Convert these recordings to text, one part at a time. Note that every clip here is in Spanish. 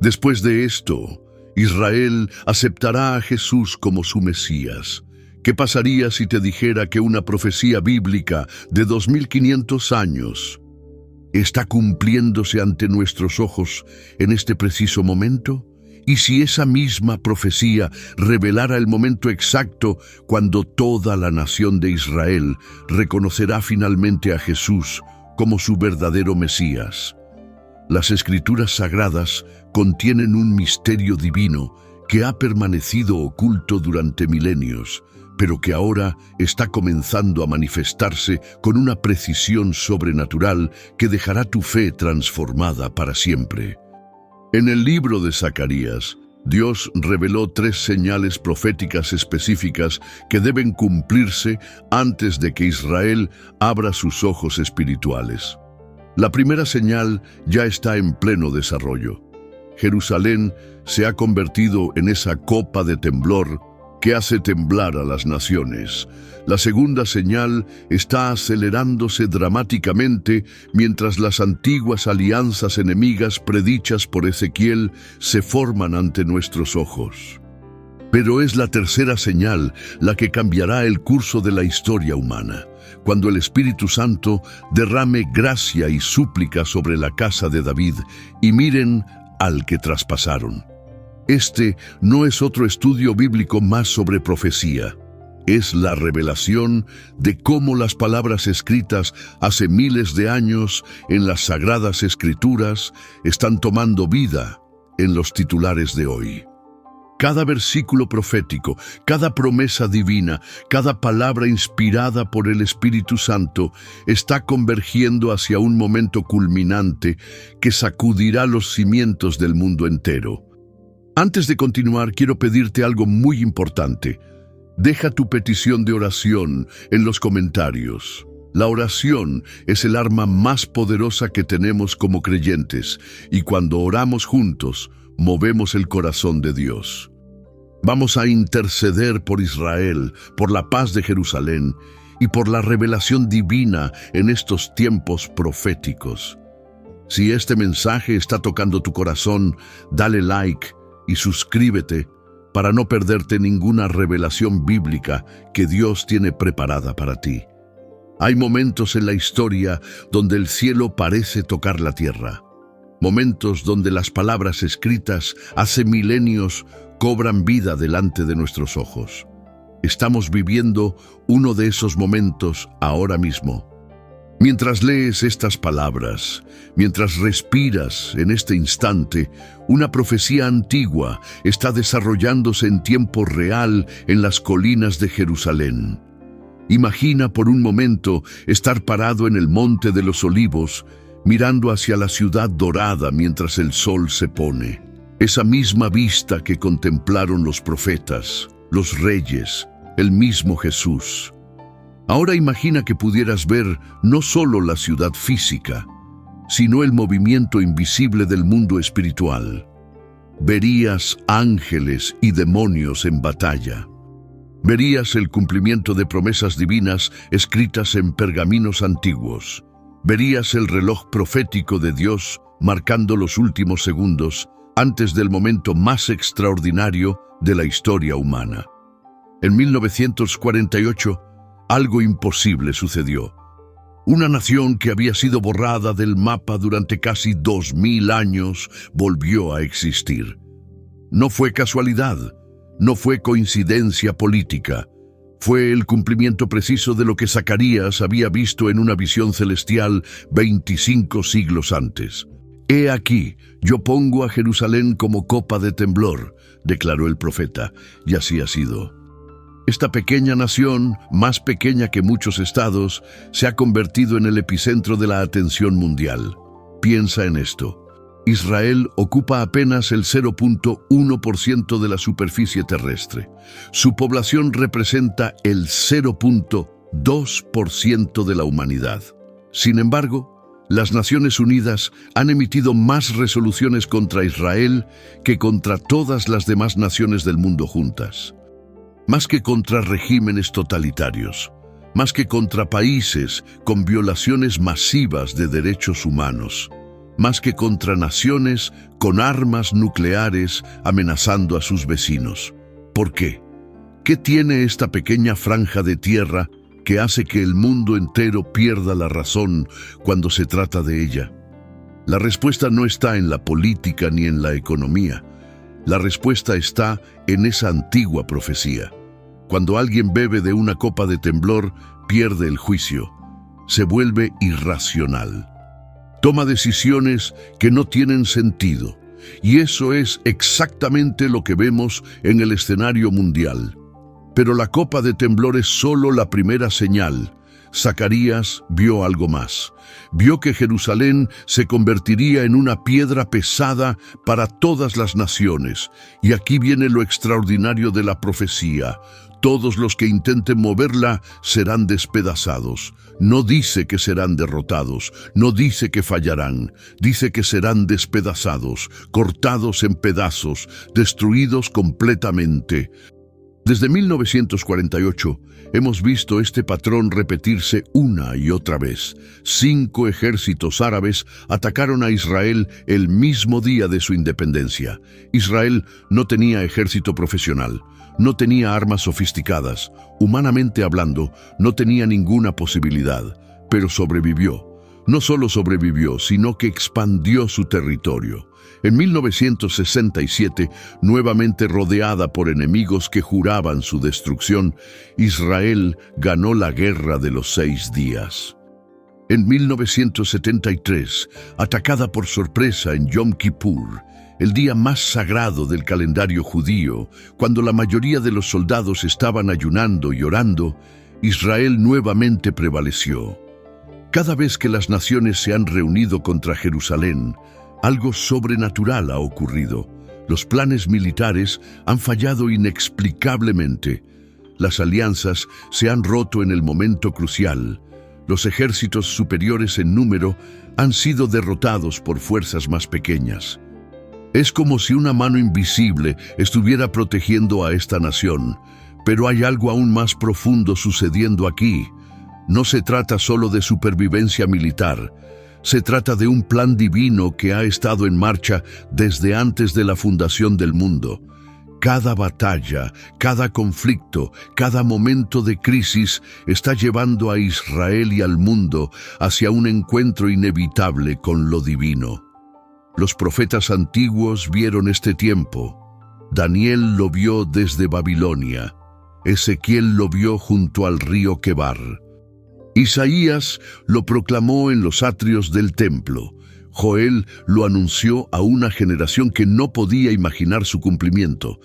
Después de esto, Israel aceptará a Jesús como su Mesías. ¿Qué pasaría si te dijera que una profecía bíblica de 2500 años está cumpliéndose ante nuestros ojos en este preciso momento? ¿Y si esa misma profecía revelara el momento exacto cuando toda la nación de Israel reconocerá finalmente a Jesús como su verdadero Mesías? Las Escrituras Sagradas contienen un misterio divino que ha permanecido oculto durante milenios, pero que ahora está comenzando a manifestarse con una precisión sobrenatural que dejará tu fe transformada para siempre. En el libro de Zacarías, Dios reveló 3 señales proféticas específicas que deben cumplirse antes de que Israel abra sus ojos espirituales. La primera señal ya está en pleno desarrollo. Jerusalén se ha convertido en esa copa de temblor que hace temblar a las naciones. La segunda señal está acelerándose dramáticamente mientras las antiguas alianzas enemigas predichas por Ezequiel se forman ante nuestros ojos. Pero es la tercera señal la que cambiará el curso de la historia humana, cuando el Espíritu Santo derrame gracia y súplica sobre la casa de David, y miren al que traspasaron. Este no es otro estudio bíblico más sobre profecía. Es la revelación de cómo las palabras escritas hace miles de años en las Sagradas Escrituras están tomando vida en los titulares de hoy. Cada versículo profético, cada promesa divina, cada palabra inspirada por el Espíritu Santo está convergiendo hacia un momento culminante que sacudirá los cimientos del mundo entero. Antes de continuar, quiero pedirte algo muy importante. Deja tu petición de oración en los comentarios. La oración es el arma más poderosa que tenemos como creyentes, y cuando oramos juntos, movemos el corazón de Dios. Vamos a interceder por Israel, por la paz de Jerusalén y por la revelación divina en estos tiempos proféticos. Si este mensaje está tocando tu corazón, dale like y suscríbete para no perderte ninguna revelación bíblica que Dios tiene preparada para ti. Hay momentos en la historia donde el cielo parece tocar la tierra. Momentos donde las palabras escritas hace milenios cobran vida delante de nuestros ojos. Estamos viviendo uno de esos momentos ahora mismo. Mientras lees estas palabras, mientras respiras en este instante, una profecía antigua está desarrollándose en tiempo real en las colinas de Jerusalén. Imagina por un momento estar parado en el Monte de los Olivos, mirando hacia la ciudad dorada mientras el sol se pone. Esa misma vista que contemplaron los profetas, los reyes, el mismo Jesús. Ahora imagina que pudieras ver no solo la ciudad física, sino el movimiento invisible del mundo espiritual. Verías ángeles y demonios en batalla. Verías el cumplimiento de promesas divinas escritas en pergaminos antiguos. Verías el reloj profético de Dios marcando los últimos segundos antes del momento más extraordinario de la historia humana. En 1948, algo imposible sucedió. Una nación que había sido borrada del mapa durante casi 2000 años volvió a existir. No fue casualidad, no fue coincidencia política. Fue el cumplimiento preciso de lo que Zacarías había visto en una visión celestial 25 siglos antes. «He aquí, yo pongo a Jerusalén como copa de temblor», declaró el profeta, y así ha sido. Esta pequeña nación, más pequeña que muchos estados, se ha convertido en el epicentro de la atención mundial. Piensa en esto. Israel ocupa apenas el 0.1% de la superficie terrestre. Su población representa el 0.2% de la humanidad. Sin embargo, las Naciones Unidas han emitido más resoluciones contra Israel que contra todas las demás naciones del mundo juntas. Más que contra regímenes totalitarios, más que contra países con violaciones masivas de derechos humanos. más que contra naciones con armas nucleares amenazando a sus vecinos. ¿Por qué? ¿Qué tiene esta pequeña franja de tierra que hace que el mundo entero pierda la razón cuando se trata de ella? La respuesta no está en la política ni en la economía. La respuesta está en esa antigua profecía. Cuando alguien bebe de una copa de temblor, pierde el juicio. Se vuelve irracional. Toma decisiones que no tienen sentido. Y eso es exactamente lo que vemos en el escenario mundial. Pero la copa de temblor es solo la primera señal. Zacarías vio algo más. Vio que Jerusalén se convertiría en una piedra pesada para todas las naciones. Y aquí viene lo extraordinario de la profecía. Todos los que intenten moverla serán despedazados. No dice que serán derrotados, no dice que fallarán, dice que serán despedazados, cortados en pedazos, destruidos completamente. Desde 1948 hemos visto este patrón repetirse una y otra vez. 5 ejércitos árabes atacaron a Israel el mismo día de su independencia. Israel no tenía ejército profesional, no tenía armas sofisticadas. Humanamente hablando, no tenía ninguna posibilidad, pero sobrevivió. No solo sobrevivió, sino que expandió su territorio. En 1967, nuevamente rodeada por enemigos que juraban su destrucción, Israel ganó la Guerra de los 6 días. En 1973, atacada por sorpresa en Yom Kippur, el día más sagrado del calendario judío, cuando la mayoría de los soldados estaban ayunando y orando, Israel nuevamente prevaleció. Cada vez que las naciones se han reunido contra Jerusalén, algo sobrenatural ha ocurrido. Los planes militares han fallado inexplicablemente. Las alianzas se han roto en el momento crucial. Los ejércitos superiores en número han sido derrotados por fuerzas más pequeñas. Es como si una mano invisible estuviera protegiendo a esta nación, pero hay algo aún más profundo sucediendo aquí. No se trata solo de supervivencia militar. Se trata de un plan divino que ha estado en marcha desde antes de la fundación del mundo. Cada batalla, cada conflicto, cada momento de crisis está llevando a Israel y al mundo hacia un encuentro inevitable con lo divino. Los profetas antiguos vieron este tiempo. Daniel lo vio desde Babilonia. Ezequiel lo vio junto al río Quebar. Isaías lo proclamó en los atrios del templo. Joel lo anunció a una generación que no podía imaginar su cumplimiento.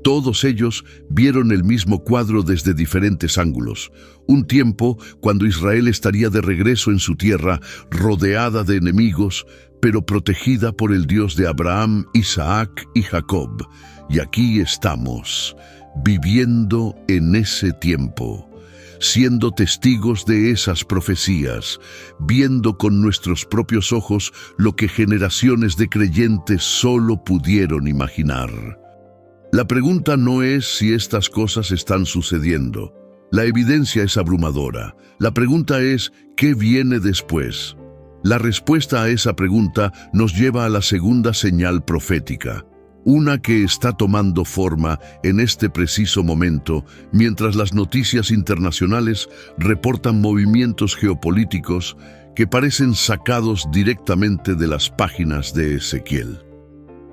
Todos ellos vieron el mismo cuadro desde diferentes ángulos. Un tiempo cuando Israel estaría de regreso en su tierra, rodeada de enemigos, pero protegida por el Dios de Abraham, Isaac y Jacob. Y aquí estamos, viviendo en ese tiempo, siendo testigos de esas profecías, viendo con nuestros propios ojos lo que generaciones de creyentes solo pudieron imaginar. La pregunta no es si estas cosas están sucediendo. La evidencia es abrumadora. La pregunta es, ¿qué viene después? La respuesta a esa pregunta nos lleva a la segunda señal profética, una que está tomando forma en este preciso momento, mientras las noticias internacionales reportan movimientos geopolíticos que parecen sacados directamente de las páginas de Ezequiel.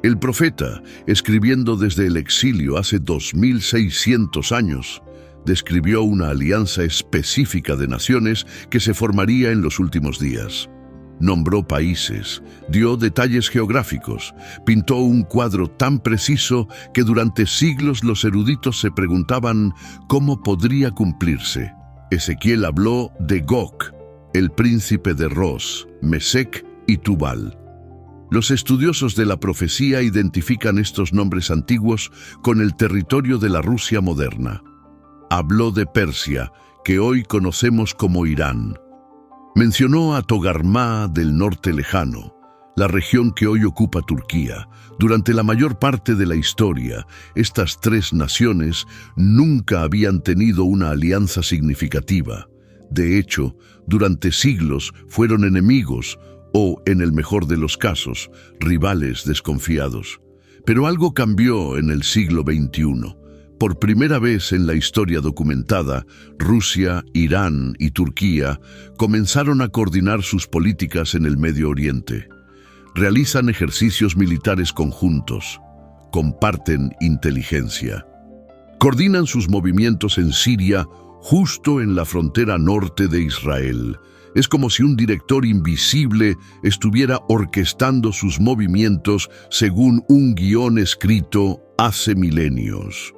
El profeta, escribiendo desde el exilio hace 2600 años, describió una alianza específica de naciones que se formaría en los últimos días. Nombró países, dio detalles geográficos, pintó un cuadro tan preciso que durante siglos los eruditos se preguntaban cómo podría cumplirse. Ezequiel habló de Gog, el príncipe de Ros, Mesec y Tubal. Los estudiosos de la profecía identifican estos nombres antiguos con el territorio de la Rusia moderna. Habló de Persia, que hoy conocemos como Irán. Mencionó a Togarmá del norte lejano, la región que hoy ocupa Turquía. Durante la mayor parte de la historia, estas 3 naciones nunca habían tenido una alianza significativa. De hecho, durante siglos fueron enemigos, o, en el mejor de los casos, rivales desconfiados. Pero algo cambió en el siglo XXI. Por primera vez en la historia documentada, Rusia, Irán y Turquía comenzaron a coordinar sus políticas en el Medio Oriente. Realizan ejercicios militares conjuntos, comparten inteligencia. Coordinan sus movimientos en Siria, justo en la frontera norte de Israel. Es como si un director invisible estuviera orquestando sus movimientos según un guión escrito hace milenios.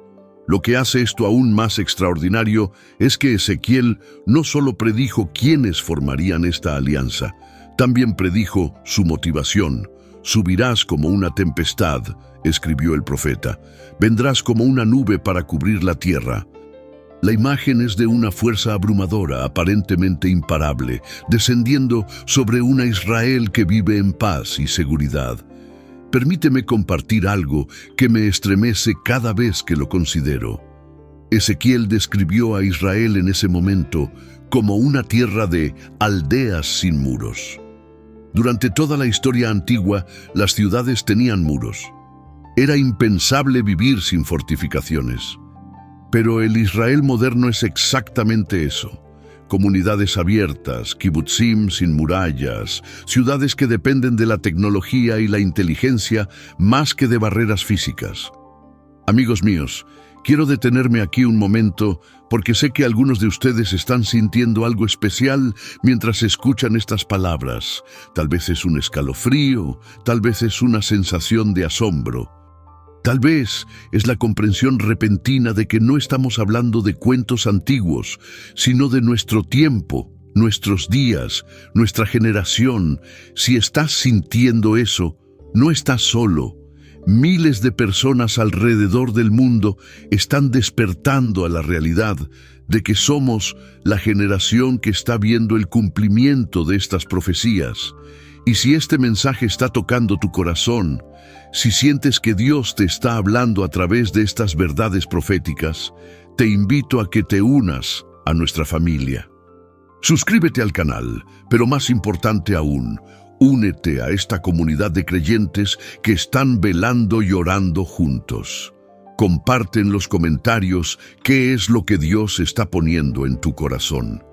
Lo que hace esto aún más extraordinario es que Ezequiel no solo predijo quiénes formarían esta alianza, también predijo su motivación. «Subirás como una tempestad», escribió el profeta, «vendrás como una nube para cubrir la tierra». La imagen es de una fuerza abrumadora, aparentemente imparable, descendiendo sobre una Israel que vive en paz y seguridad. Permíteme compartir algo que me estremece cada vez que lo considero. Ezequiel describió a Israel en ese momento como una tierra de aldeas sin muros. Durante toda la historia antigua, las ciudades tenían muros. Era impensable vivir sin fortificaciones. Pero el Israel moderno es exactamente eso. Comunidades abiertas, kibutzim sin murallas, ciudades que dependen de la tecnología y la inteligencia más que de barreras físicas. Amigos míos, quiero detenerme aquí un momento porque sé que algunos de ustedes están sintiendo algo especial mientras escuchan estas palabras. Tal vez es un escalofrío, tal vez es una sensación de asombro. Tal vez es la comprensión repentina de que no estamos hablando de cuentos antiguos, sino de nuestro tiempo, nuestros días, nuestra generación. Si estás sintiendo eso, no estás solo. Miles de personas alrededor del mundo están despertando a la realidad de que somos la generación que está viendo el cumplimiento de estas profecías. Y si este mensaje está tocando tu corazón, si sientes que Dios te está hablando a través de estas verdades proféticas, te invito a que te unas a nuestra familia. Suscríbete al canal, pero más importante aún, únete a esta comunidad de creyentes que están velando y orando juntos. Comparte en los comentarios qué es lo que Dios está poniendo en tu corazón.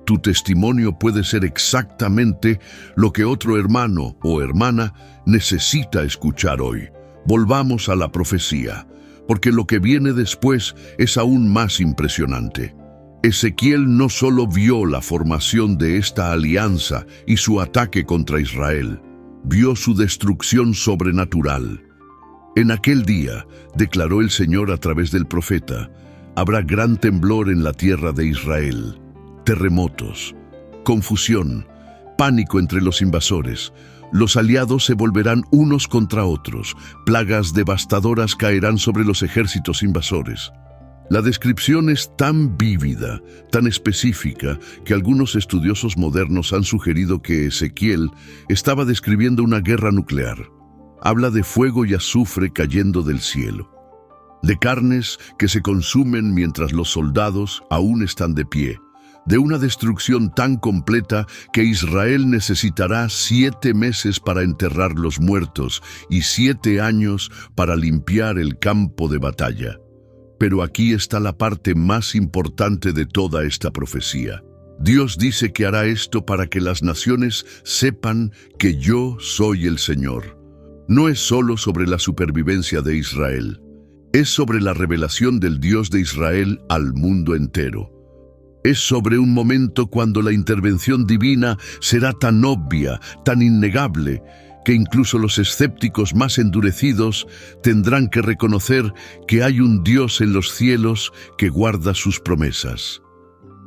Tu testimonio puede ser exactamente lo que otro hermano o hermana necesita escuchar hoy. Volvamos a la profecía, porque lo que viene después es aún más impresionante. Ezequiel no solo vio la formación de esta alianza y su ataque contra Israel, vio su destrucción sobrenatural. En aquel día, declaró el Señor a través del profeta, habrá gran temblor en la tierra de Israel. Terremotos, confusión, pánico entre los invasores. Los aliados se volverán unos contra otros. Plagas devastadoras caerán sobre los ejércitos invasores. La descripción es tan vívida, tan específica, que algunos estudiosos modernos han sugerido que Ezequiel estaba describiendo una guerra nuclear. Habla de fuego y azufre cayendo del cielo, de carnes que se consumen mientras los soldados aún están de pie, de una destrucción tan completa que Israel necesitará 7 meses para enterrar los muertos y 7 años para limpiar el campo de batalla. Pero aquí está la parte más importante de toda esta profecía. Dios dice que hará esto para que las naciones sepan que yo soy el Señor. No es solo sobre la supervivencia de Israel, es sobre la revelación del Dios de Israel al mundo entero. Es sobre un momento cuando la intervención divina será tan obvia, tan innegable, que incluso los escépticos más endurecidos tendrán que reconocer que hay un Dios en los cielos que guarda sus promesas.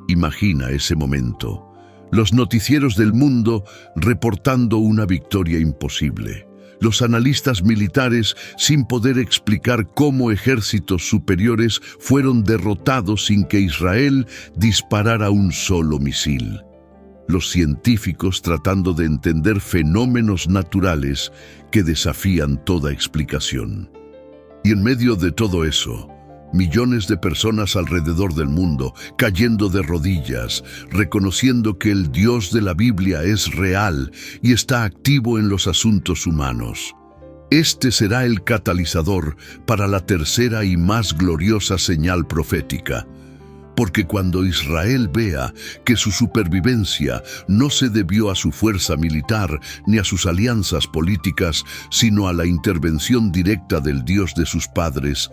Imagina ese momento, los noticieros del mundo reportando una victoria imposible. Los analistas militares sin poder explicar cómo ejércitos superiores fueron derrotados sin que Israel disparara un solo misil. Los científicos tratando de entender fenómenos naturales que desafían toda explicación. Y en medio de todo eso, Millones de personas alrededor del mundo cayendo de rodillas, reconociendo que el Dios de la Biblia es real y está activo en los asuntos humanos. Este será el catalizador para la tercera y más gloriosa señal profética. Porque cuando Israel vea que su supervivencia no se debió a su fuerza militar ni a sus alianzas políticas, sino a la intervención directa del Dios de sus padres,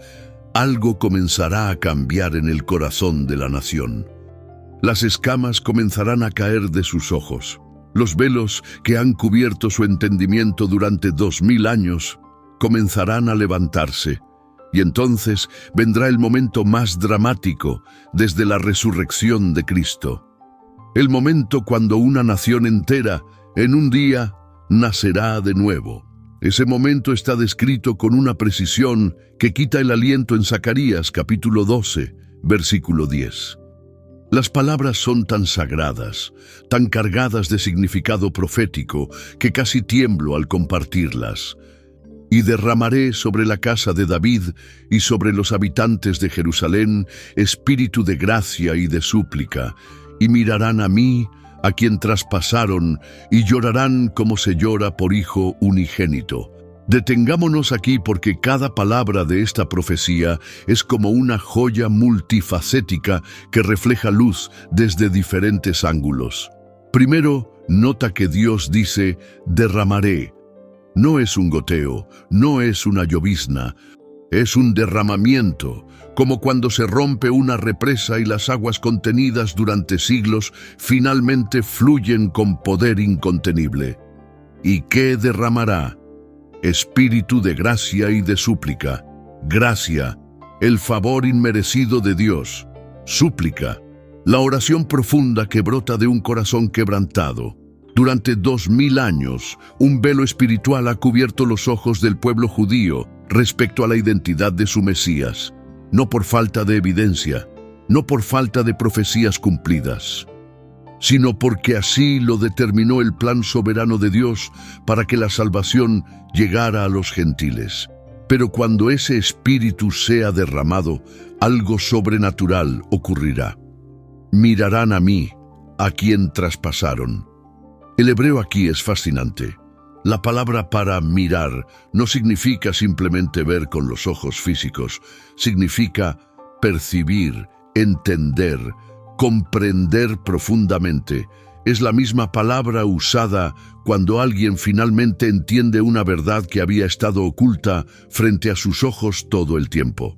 algo comenzará a cambiar en el corazón de la nación. Las escamas comenzarán a caer de sus ojos. Los velos que han cubierto su entendimiento durante 2000 años comenzarán a levantarse. Y entonces vendrá el momento más dramático desde la resurrección de Cristo. El momento cuando una nación entera, en un día, nacerá de nuevo. Ese momento está descrito con una precisión que quita el aliento en Zacarías capítulo 12, versículo 10. Las palabras son tan sagradas, tan cargadas de significado profético, que casi tiemblo al compartirlas. Y derramaré sobre la casa de David y sobre los habitantes de Jerusalén espíritu de gracia y de súplica, y mirarán a mí, a quien traspasaron, y llorarán como se llora por hijo unigénito. Detengámonos aquí porque cada palabra de esta profecía es como una joya multifacética que refleja luz desde diferentes ángulos. Primero, nota que Dios dice, derramaré. No es un goteo, no es una llovizna, es un derramamiento, como cuando se rompe una represa y las aguas contenidas durante siglos finalmente fluyen con poder incontenible. ¿Y qué derramará? Espíritu de gracia y de súplica. Gracia, el favor inmerecido de Dios. Súplica, la oración profunda que brota de un corazón quebrantado. Durante 2000 años, un velo espiritual ha cubierto los ojos del pueblo judío respecto a la identidad de su Mesías, no por falta de evidencia, no por falta de profecías cumplidas, sino porque así lo determinó el plan soberano de Dios para que la salvación llegara a los gentiles. Pero cuando ese espíritu sea derramado, algo sobrenatural ocurrirá. Mirarán a mí, a quien traspasaron. El hebreo aquí es fascinante. La palabra para mirar no significa simplemente ver con los ojos físicos, significa percibir, entender, comprender profundamente. Es la misma palabra usada cuando alguien finalmente entiende una verdad que había estado oculta frente a sus ojos todo el tiempo.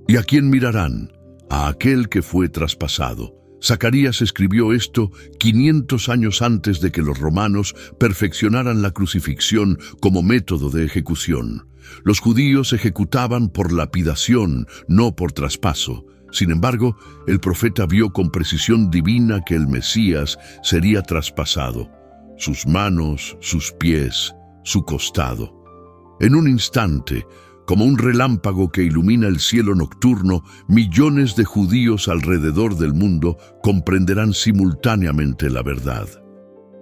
¿Y a quién mirarán? A aquel que fue traspasado. Zacarías escribió esto 500 años antes de que los romanos perfeccionaran la crucifixión como método de ejecución. Los judíos ejecutaban por lapidación, no por traspaso. Sin embargo, el profeta vio con precisión divina que el Mesías sería traspasado. Sus manos, sus pies, su costado. En un instante, como un relámpago que ilumina el cielo nocturno, millones de judíos alrededor del mundo comprenderán simultáneamente la verdad.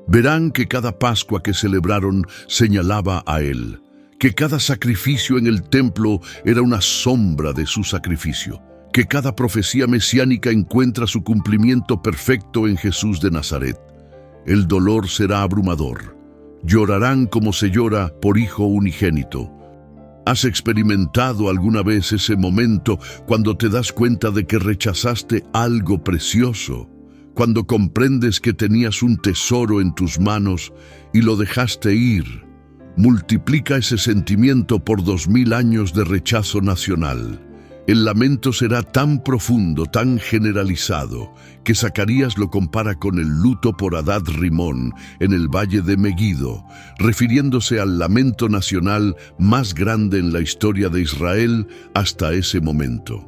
Verán que cada Pascua que celebraron señalaba a Él, que cada sacrificio en el templo era una sombra de su sacrificio, que cada profecía mesiánica encuentra su cumplimiento perfecto en Jesús de Nazaret. El dolor será abrumador. Llorarán como se llora por hijo unigénito. ¿Has experimentado alguna vez ese momento cuando te das cuenta de que rechazaste algo precioso? Cuando comprendes que tenías un tesoro en tus manos y lo dejaste ir. Multiplica ese sentimiento por 2000 años de rechazo nacional. El lamento será tan profundo, tan generalizado, que Zacarías lo compara con el luto por Hadad Rimón en el valle de Meguido, refiriéndose al lamento nacional más grande en la historia de Israel hasta ese momento.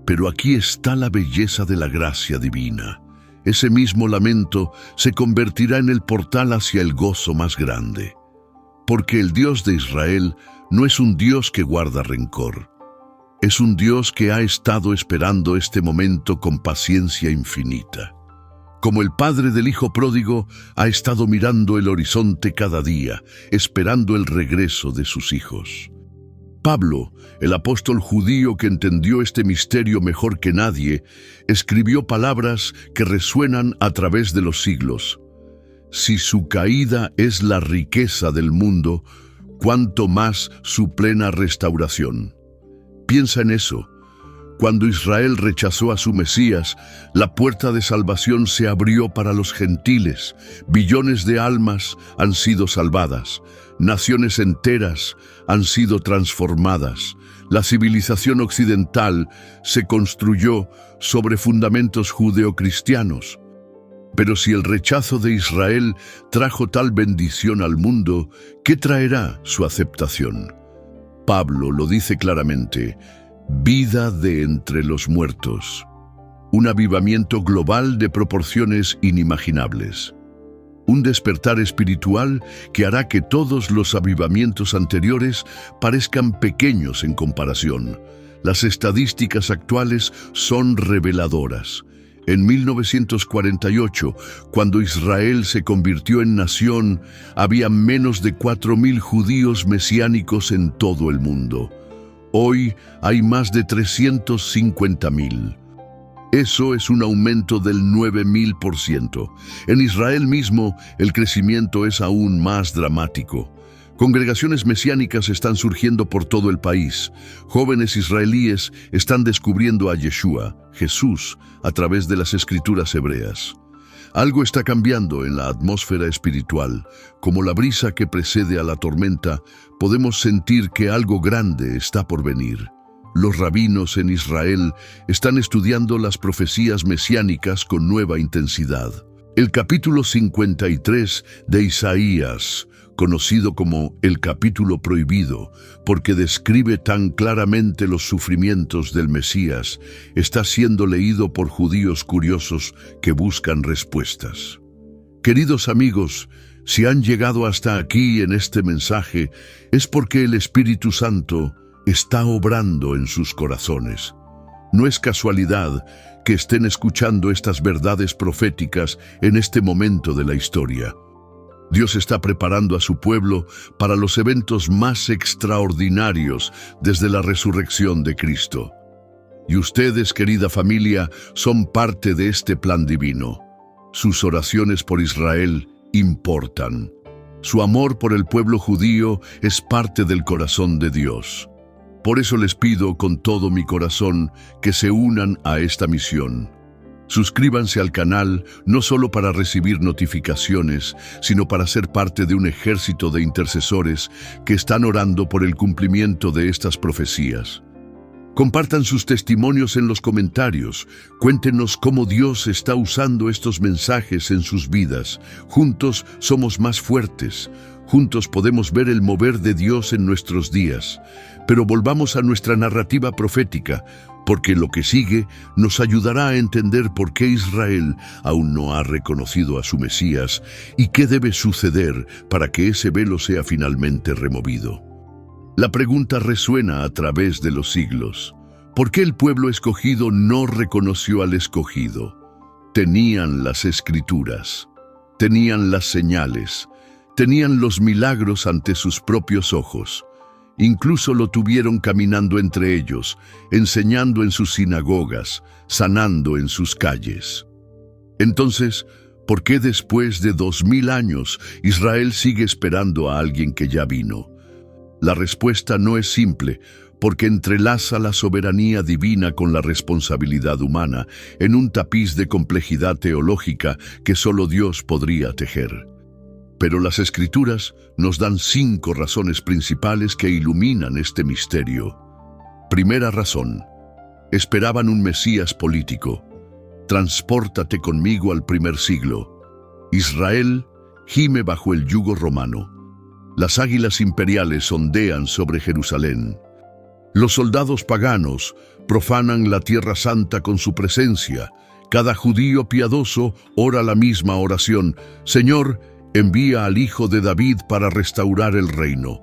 Pero aquí está la belleza de la gracia divina. Ese mismo lamento se convertirá en el portal hacia el gozo más grande. Porque el Dios de Israel no es un Dios que guarda rencor. Es un Dios que ha estado esperando este momento con paciencia infinita. Como el padre del hijo pródigo, ha estado mirando el horizonte cada día, esperando el regreso de sus hijos. Pablo, el apóstol judío que entendió este misterio mejor que nadie, escribió palabras que resuenan a través de los siglos. Si su caída es la riqueza del mundo, cuánto más su plena restauración. Piensa en eso. Cuando Israel rechazó a su Mesías, la puerta de salvación se abrió para los gentiles. Billones de almas han sido salvadas. Naciones enteras han sido transformadas. La civilización occidental se construyó sobre fundamentos judeocristianos. Pero si el rechazo de Israel trajo tal bendición al mundo, ¿qué traerá su aceptación? Pablo lo dice claramente: vida de entre los muertos. Un avivamiento global de proporciones inimaginables. Un despertar espiritual que hará que todos los avivamientos anteriores parezcan pequeños en comparación. Las estadísticas actuales son reveladoras. En 1948, cuando Israel se convirtió en nación, había menos de 4.000 judíos mesiánicos en todo el mundo. Hoy hay más de 350.000. Eso es un aumento del 9.000%. En Israel mismo, el crecimiento es aún más dramático. Congregaciones mesiánicas están surgiendo por todo el país. Jóvenes israelíes están descubriendo a Yeshua, Jesús, a través de las escrituras hebreas. Algo está cambiando en la atmósfera espiritual. Como la brisa que precede a la tormenta, podemos sentir que algo grande está por venir. Los rabinos en Israel están estudiando las profecías mesiánicas con nueva intensidad. El capítulo 53 de Isaías, conocido como el capítulo prohibido, porque describe tan claramente los sufrimientos del Mesías, está siendo leído por judíos curiosos que buscan respuestas. Queridos amigos, si han llegado hasta aquí en este mensaje, es porque el Espíritu Santo está obrando en sus corazones. No es casualidad que estén escuchando estas verdades proféticas en este momento de la historia. Dios está preparando a su pueblo para los eventos más extraordinarios desde la resurrección de Cristo. Y ustedes, querida familia, son parte de este plan divino. Sus oraciones por Israel importan. Su amor por el pueblo judío es parte del corazón de Dios. Por eso les pido con todo mi corazón que se unan a esta misión. Suscríbanse al canal no solo para recibir notificaciones, sino para ser parte de un ejército de intercesores que están orando por el cumplimiento de estas profecías. Compartan sus testimonios en los comentarios. Cuéntenos cómo Dios está usando estos mensajes en sus vidas. Juntos somos más fuertes. Juntos podemos ver el mover de Dios en nuestros días. Pero volvamos a nuestra narrativa profética, porque lo que sigue nos ayudará a entender por qué Israel aún no ha reconocido a su Mesías y qué debe suceder para que ese velo sea finalmente removido. La pregunta resuena a través de los siglos. ¿Por qué el pueblo escogido no reconoció al escogido? Tenían las escrituras, tenían las señales, tenían los milagros ante sus propios ojos. Incluso lo tuvieron caminando entre ellos, enseñando en sus sinagogas, sanando en sus calles. Entonces, ¿por qué después de 2000 años Israel sigue esperando a alguien que ya vino? La respuesta no es simple, porque entrelaza la soberanía divina con la responsabilidad humana en un tapiz de complejidad teológica que solo Dios podría tejer. Pero las Escrituras nos dan 5 razones principales que iluminan este misterio. Primera razón: esperaban un Mesías político. Transpórtate conmigo al primer siglo. Israel gime bajo el yugo romano. Las águilas imperiales ondean sobre Jerusalén. Los soldados paganos profanan la tierra santa con su presencia. Cada judío piadoso ora la misma oración: Señor, envía al hijo de David para restaurar el reino.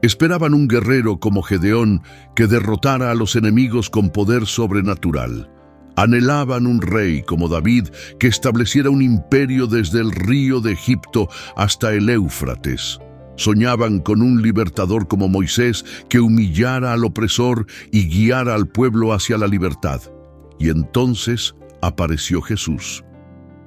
Esperaban un guerrero como Gedeón que derrotara a los enemigos con poder sobrenatural. Anhelaban un rey como David que estableciera un imperio desde el río de Egipto hasta el Éufrates. Soñaban con un libertador como Moisés que humillara al opresor y guiara al pueblo hacia la libertad. Y entonces apareció Jesús,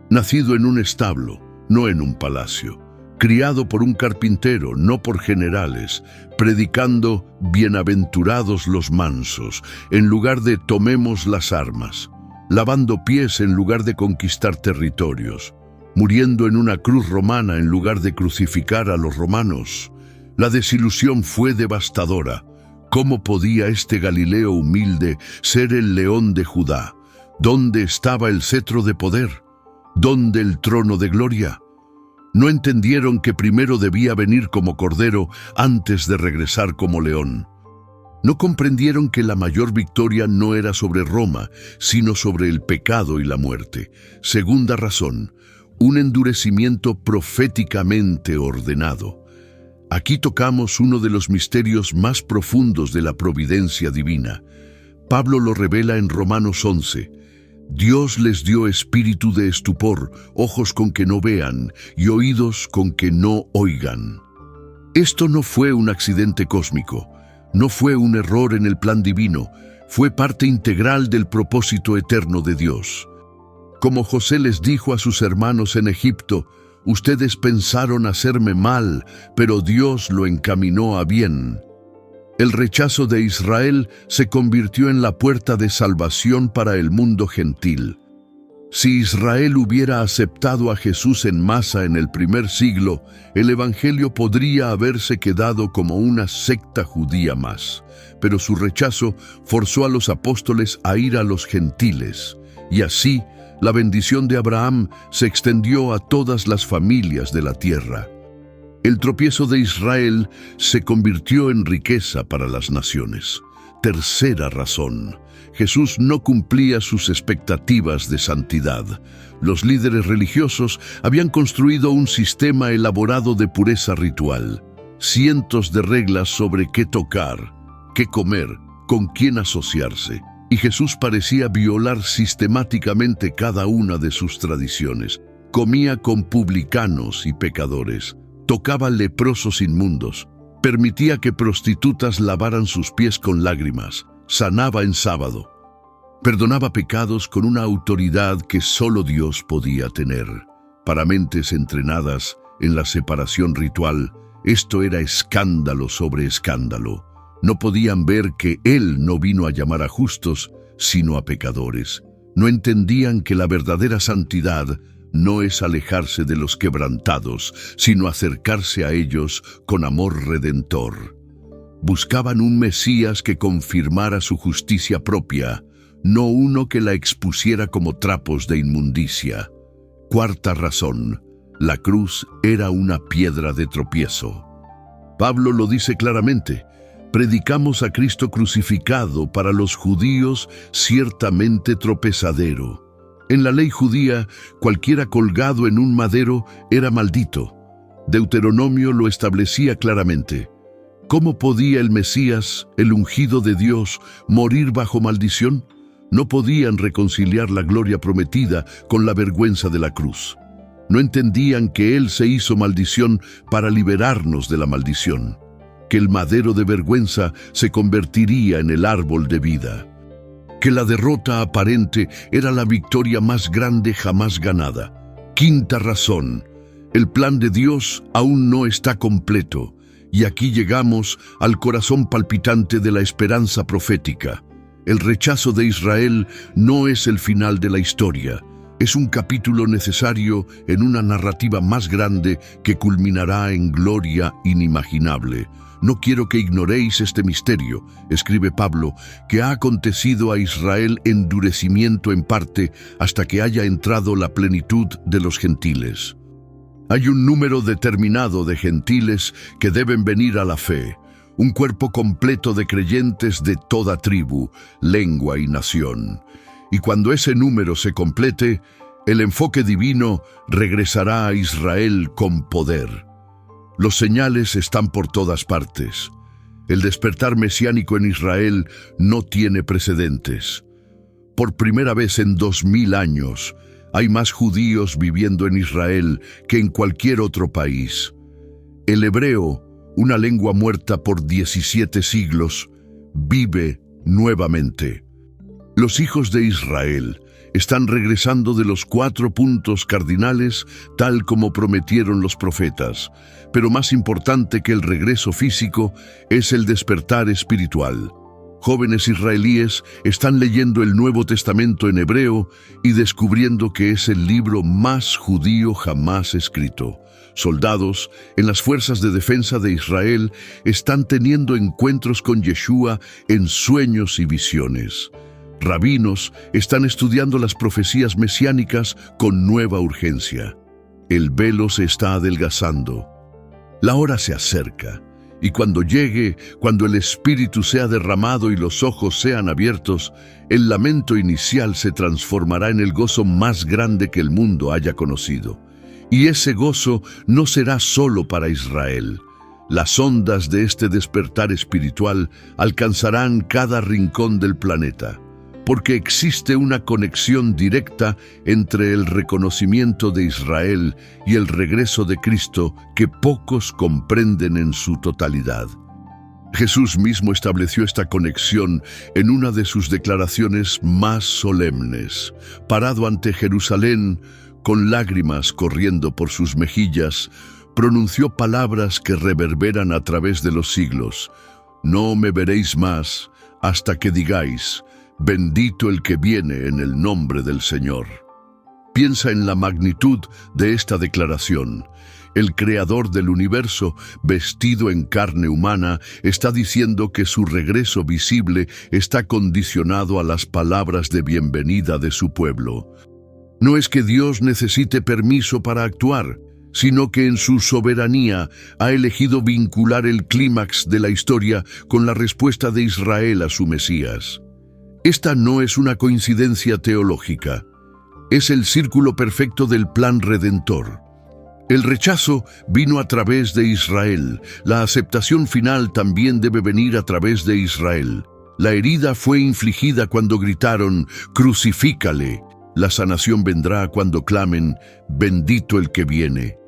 nacido en un establo, no en un palacio, criado por un carpintero, no por generales, predicando bienaventurados los mansos, en lugar de tomemos las armas, lavando pies en lugar de conquistar territorios, muriendo en una cruz romana en lugar de crucificar a los romanos. La desilusión fue devastadora. ¿Cómo podía este Galileo humilde ser el león de Judá? ¿Dónde estaba el cetro de poder? ¿Dónde el trono de gloria? No entendieron que primero debía venir como cordero antes de regresar como león. No comprendieron que la mayor victoria no era sobre Roma, sino sobre el pecado y la muerte. Segunda razón, un endurecimiento proféticamente ordenado. Aquí tocamos uno de los misterios más profundos de la providencia divina. Pablo lo revela en Romanos 11. Dios les dio espíritu de estupor, ojos con que no vean y oídos con que no oigan. Esto no fue un accidente cósmico, no fue un error en el plan divino, fue parte integral del propósito eterno de Dios. Como José les dijo a sus hermanos en Egipto, ustedes pensaron hacerme mal, pero Dios lo encaminó a bien. El rechazo de Israel se convirtió en la puerta de salvación para el mundo gentil. Si Israel hubiera aceptado a Jesús en masa en el primer siglo, el Evangelio podría haberse quedado como una secta judía más. Pero su rechazo forzó a los apóstoles a ir a los gentiles, y así la bendición de Abraham se extendió a todas las familias de la tierra. El tropiezo de Israel se convirtió en riqueza para las naciones. Tercera razón, Jesús no cumplía sus expectativas de santidad. Los líderes religiosos habían construido un sistema elaborado de pureza ritual, cientos de reglas sobre qué tocar, qué comer, con quién asociarse, y Jesús parecía violar sistemáticamente cada una de sus tradiciones. Comía con publicanos y pecadores, tocaba leprosos inmundos, permitía que prostitutas lavaran sus pies con lágrimas, sanaba en sábado, perdonaba pecados con una autoridad que solo Dios podía tener. Para mentes entrenadas en la separación ritual, esto era escándalo sobre escándalo. No podían ver que Él no vino a llamar a justos, sino a pecadores. No entendían que la verdadera santidad no es alejarse de los quebrantados, sino acercarse a ellos con amor redentor. Buscaban un Mesías que confirmara su justicia propia, no uno que la expusiera como trapos de inmundicia. Cuarta razón, la cruz era una piedra de tropiezo. Pablo lo dice claramente: predicamos a Cristo crucificado, para los judíos ciertamente tropezadero. En la ley judía, cualquiera colgado en un madero era maldito. Deuteronomio lo establecía claramente. ¿Cómo podía el Mesías, el ungido de Dios, morir bajo maldición? No podían reconciliar la gloria prometida con la vergüenza de la cruz. No entendían que Él se hizo maldición para liberarnos de la maldición, que el madero de vergüenza se convertiría en el árbol de vida, que la derrota aparente era la victoria más grande jamás ganada. Quinta razón, el plan de Dios aún no está completo, y aquí llegamos al corazón palpitante de la esperanza profética. El rechazo de Israel no es el final de la historia, es un capítulo necesario en una narrativa más grande que culminará en gloria inimaginable. No quiero que ignoréis este misterio, escribe Pablo, que ha acontecido a Israel endurecimiento en parte hasta que haya entrado la plenitud de los gentiles. Hay un número determinado de gentiles que deben venir a la fe, un cuerpo completo de creyentes de toda tribu, lengua y nación. Y cuando ese número se complete, el enfoque divino regresará a Israel con poder. Los señales están por todas partes. El despertar mesiánico en Israel no tiene precedentes. Por primera vez en 2000 años, hay más judíos viviendo en Israel que en cualquier otro país. El hebreo, una lengua muerta por 17 siglos, vive nuevamente. Los hijos de Israel están regresando de los 4 puntos cardinales tal como prometieron los profetas, pero más importante que el regreso físico es el despertar espiritual. Jóvenes israelíes están leyendo el Nuevo Testamento en hebreo y descubriendo que es el libro más judío jamás escrito. Soldados en las fuerzas de defensa de Israel están teniendo encuentros con Yeshua en sueños y visiones. Rabinos están estudiando las profecías mesiánicas con nueva urgencia. El velo se está adelgazando. La hora se acerca. Y cuando llegue, cuando el Espíritu sea derramado y los ojos sean abiertos, el lamento inicial se transformará en el gozo más grande que el mundo haya conocido. Y ese gozo no será solo para Israel. Las ondas de este despertar espiritual alcanzarán cada rincón del planeta, porque existe una conexión directa entre el reconocimiento de Israel y el regreso de Cristo que pocos comprenden en su totalidad. Jesús mismo estableció esta conexión en una de sus declaraciones más solemnes. Parado ante Jerusalén, con lágrimas corriendo por sus mejillas, pronunció palabras que reverberan a través de los siglos. No me veréis más hasta que digáis: bendito el que viene en el nombre del Señor. Piensa en la magnitud de esta declaración. El Creador del universo, vestido en carne humana, está diciendo que su regreso visible está condicionado a las palabras de bienvenida de su pueblo. No es que Dios necesite permiso para actuar, sino que en su soberanía ha elegido vincular el clímax de la historia con la respuesta de Israel a su Mesías. Esta no es una coincidencia teológica, es el círculo perfecto del plan redentor. El rechazo vino a través de Israel, la aceptación final también debe venir a través de Israel. La herida fue infligida cuando gritaron: «Crucifícale». La sanación vendrá cuando clamen: «Bendito el que viene».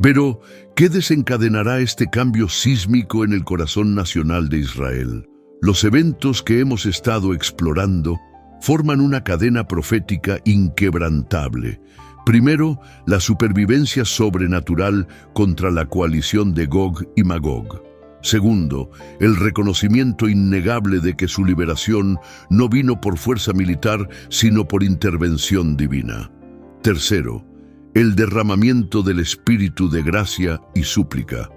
Pero, ¿qué desencadenará este cambio sísmico en el corazón nacional de Israel? Los eventos que hemos estado explorando forman una cadena profética inquebrantable. Primero, la supervivencia sobrenatural contra la coalición de Gog y Magog. Segundo, el reconocimiento innegable de que su liberación no vino por fuerza militar, sino por intervención divina. Tercero, el derramamiento del Espíritu de gracia y súplica.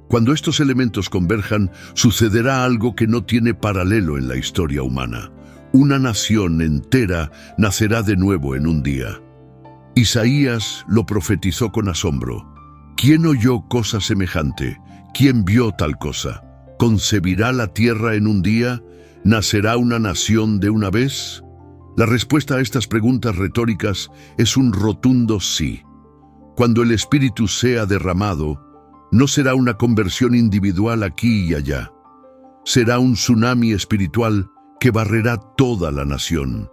Cuando estos elementos converjan, sucederá algo que no tiene paralelo en la historia humana. Una nación entera nacerá de nuevo en un día. Isaías lo profetizó con asombro. ¿Quién oyó cosa semejante? ¿Quién vio tal cosa? ¿Concebirá la tierra en un día? ¿Nacerá una nación de una vez? La respuesta a estas preguntas retóricas es un rotundo sí. Cuando el Espíritu sea derramado, no será una conversión individual aquí y allá. Será un tsunami espiritual que barrerá toda la nación.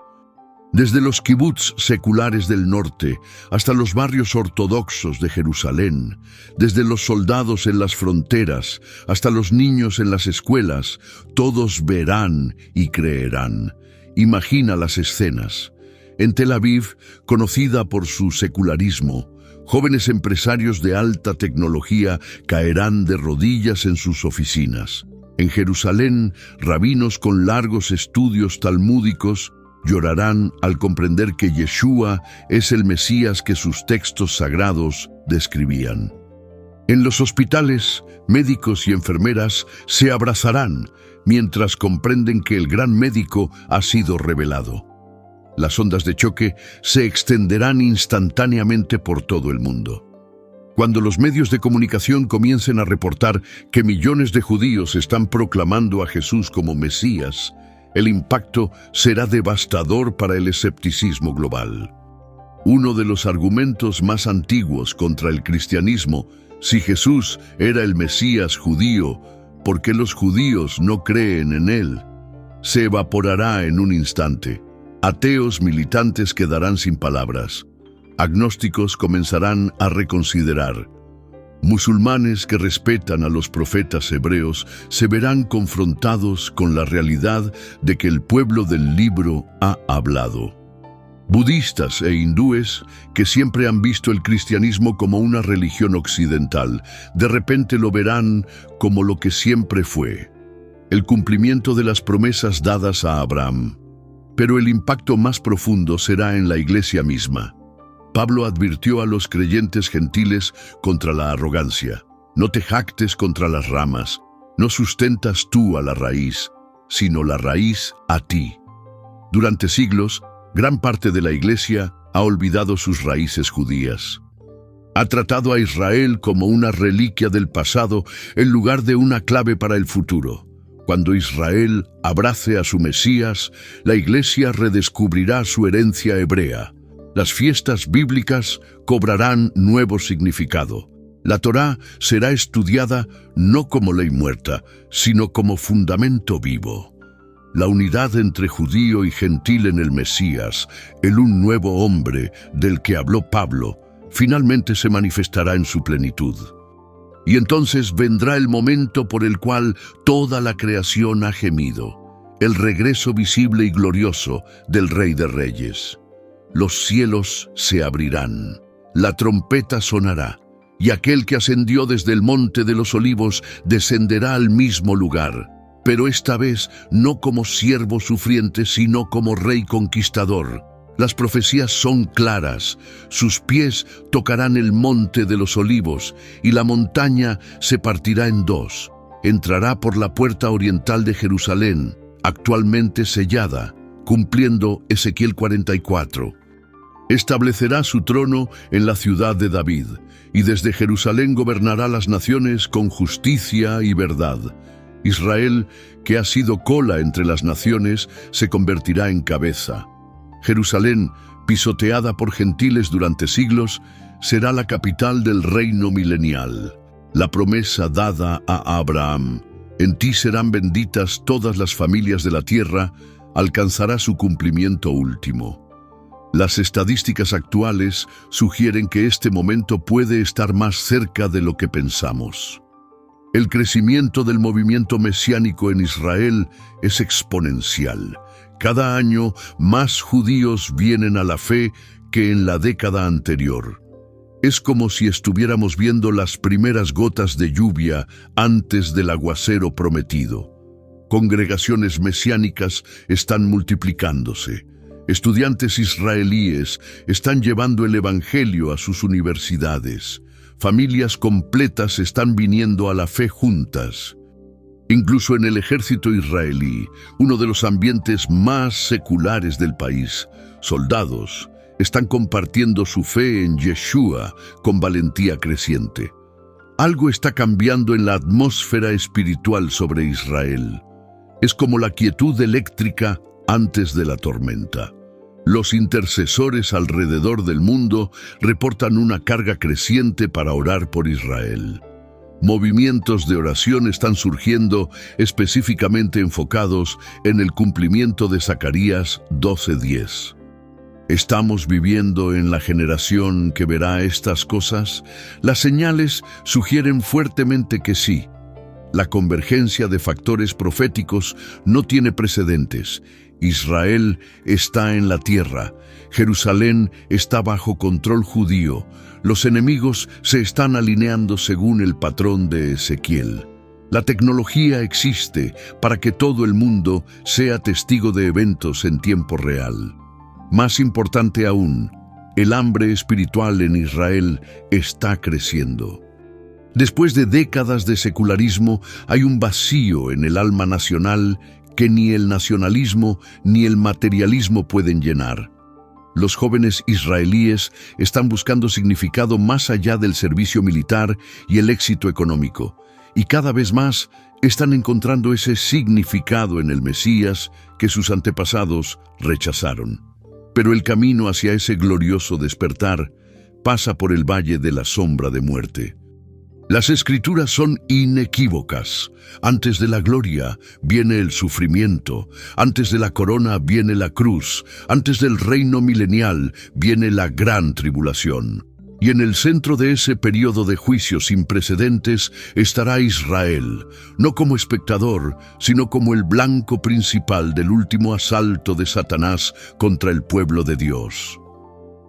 Desde los kibbutz seculares del norte hasta los barrios ortodoxos de Jerusalén, desde los soldados en las fronteras hasta los niños en las escuelas, todos verán y creerán. Imagina las escenas. En Tel Aviv, conocida por su secularismo, jóvenes empresarios de alta tecnología caerán de rodillas en sus oficinas. En Jerusalén, rabinos con largos estudios talmúdicos llorarán al comprender que Yeshua es el Mesías que sus textos sagrados describían. En los hospitales, médicos y enfermeras se abrazarán mientras comprenden que el gran médico ha sido revelado. Las ondas de choque se extenderán instantáneamente por todo el mundo. Cuando los medios de comunicación comiencen a reportar que millones de judíos están proclamando a Jesús como Mesías, el impacto será devastador para el escepticismo global. Uno de los argumentos más antiguos contra el cristianismo: si Jesús era el Mesías judío, ¿por qué los judíos no creen en él?, se evaporará en un instante. Ateos militantes quedarán sin palabras. Agnósticos comenzarán a reconsiderar. Musulmanes que respetan a los profetas hebreos se verán confrontados con la realidad de que el pueblo del libro ha hablado. Budistas e hindúes, que siempre han visto el cristianismo como una religión occidental, de repente lo verán como lo que siempre fue, el cumplimiento de las promesas dadas a Abraham. Pero el impacto más profundo será en la iglesia misma. Pablo advirtió a los creyentes gentiles contra la arrogancia. No te jactes contra las ramas, no sustentas tú a la raíz, sino la raíz a ti. Durante siglos, gran parte de la iglesia ha olvidado sus raíces judías. Ha tratado a Israel como una reliquia del pasado en lugar de una clave para el futuro. Cuando Israel abrace a su Mesías, la iglesia redescubrirá su herencia hebrea. Las fiestas bíblicas cobrarán nuevo significado. La Torá será estudiada no como ley muerta, sino como fundamento vivo. La unidad entre judío y gentil en el Mesías, el un nuevo hombre del que habló Pablo, finalmente se manifestará en su plenitud. Y entonces vendrá el momento por el cual toda la creación ha gemido, el regreso visible y glorioso del Rey de Reyes. Los cielos se abrirán, la trompeta sonará, y aquel que ascendió desde el monte de los olivos descenderá al mismo lugar, pero esta vez no como siervo sufriente, sino como rey conquistador. Las profecías son claras, sus pies tocarán el monte de los olivos, y la montaña se partirá en dos. Entrará por la puerta oriental de Jerusalén, actualmente sellada, cumpliendo Ezequiel 44. Establecerá su trono en la ciudad de David, y desde Jerusalén gobernará las naciones con justicia y verdad. Israel, que ha sido cola entre las naciones, se convertirá en cabeza. Jerusalén, pisoteada por gentiles durante siglos, será la capital del reino milenial. La promesa dada a Abraham, en ti serán benditas todas las familias de la tierra, alcanzará su cumplimiento último. Las estadísticas actuales sugieren que este momento puede estar más cerca de lo que pensamos. El crecimiento del movimiento mesiánico en Israel es exponencial. Cada año más judíos vienen a la fe que en la década anterior. Es como si estuviéramos viendo las primeras gotas de lluvia antes del aguacero prometido. Congregaciones mesiánicas están multiplicándose. Estudiantes israelíes están llevando el evangelio a sus universidades. Familias completas están viniendo a la fe juntas. Incluso en el ejército israelí, uno de los ambientes más seculares del país, soldados están compartiendo su fe en Yeshua con valentía creciente. Algo está cambiando en la atmósfera espiritual sobre Israel. Es como la quietud eléctrica antes de la tormenta. Los intercesores alrededor del mundo reportan una carga creciente para orar por Israel. Movimientos de oración están surgiendo específicamente enfocados en el cumplimiento de Zacarías 12:10. ¿Estamos viviendo en la generación que verá estas cosas? Las señales sugieren fuertemente que sí. La convergencia de factores proféticos no tiene precedentes. Israel está en la tierra, Jerusalén está bajo control judío, los enemigos se están alineando según el patrón de Ezequiel. La tecnología existe para que todo el mundo sea testigo de eventos en tiempo real. Más importante aún, el hambre espiritual en Israel está creciendo. Después de décadas de secularismo, hay un vacío en el alma nacional que ni el nacionalismo ni el materialismo pueden llenar. Los jóvenes israelíes están buscando significado más allá del servicio militar y el éxito económico, y cada vez más están encontrando ese significado en el Mesías que sus antepasados rechazaron. Pero el camino hacia ese glorioso despertar pasa por el valle de la sombra de muerte. Las Escrituras son inequívocas. Antes de la gloria viene el sufrimiento, antes de la corona viene la cruz, antes del reino milenial viene la gran tribulación. Y en el centro de ese periodo de juicio sin precedentes estará Israel, no como espectador, sino como el blanco principal del último asalto de Satanás contra el pueblo de Dios.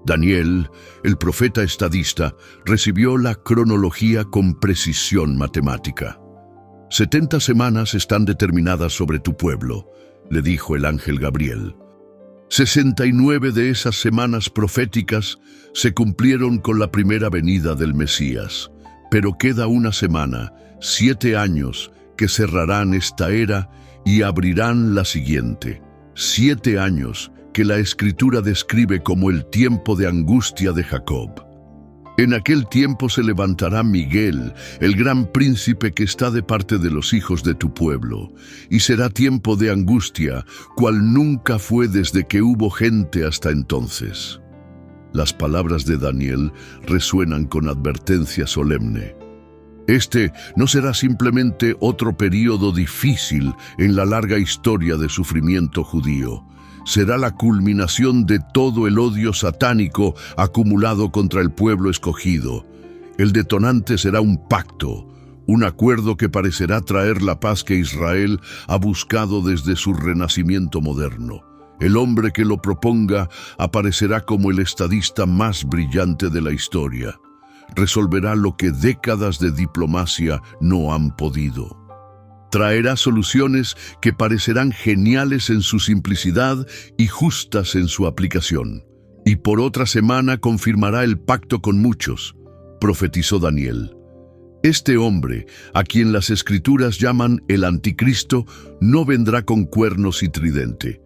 Daniel, el profeta estadista, recibió la cronología con precisión matemática. 70 semanas están determinadas sobre tu pueblo, le dijo el ángel Gabriel. 69 de esas semanas proféticas se cumplieron con la primera venida del Mesías, pero queda una semana, 7 años, que cerrarán esta era y abrirán la siguiente. 7 años que la Escritura describe como el tiempo de angustia de Jacob. En aquel tiempo se levantará Miguel, el gran príncipe que está de parte de los hijos de tu pueblo, y será tiempo de angustia, cual nunca fue desde que hubo gente hasta entonces. Las palabras de Daniel resuenan con advertencia solemne. Este no será simplemente otro período difícil en la larga historia de sufrimiento judío. Será la culminación de todo el odio satánico acumulado contra el pueblo escogido. El detonante será un pacto, un acuerdo que parecerá traer la paz que Israel ha buscado desde su renacimiento moderno. El hombre que lo proponga aparecerá como el estadista más brillante de la historia. Resolverá lo que décadas de diplomacia no han podido. Traerá soluciones que parecerán geniales en su simplicidad y justas en su aplicación. Y por otra semana confirmará el pacto con muchos, profetizó Daniel. Este hombre, a quien las Escrituras llaman el Anticristo, no vendrá con cuernos y tridente.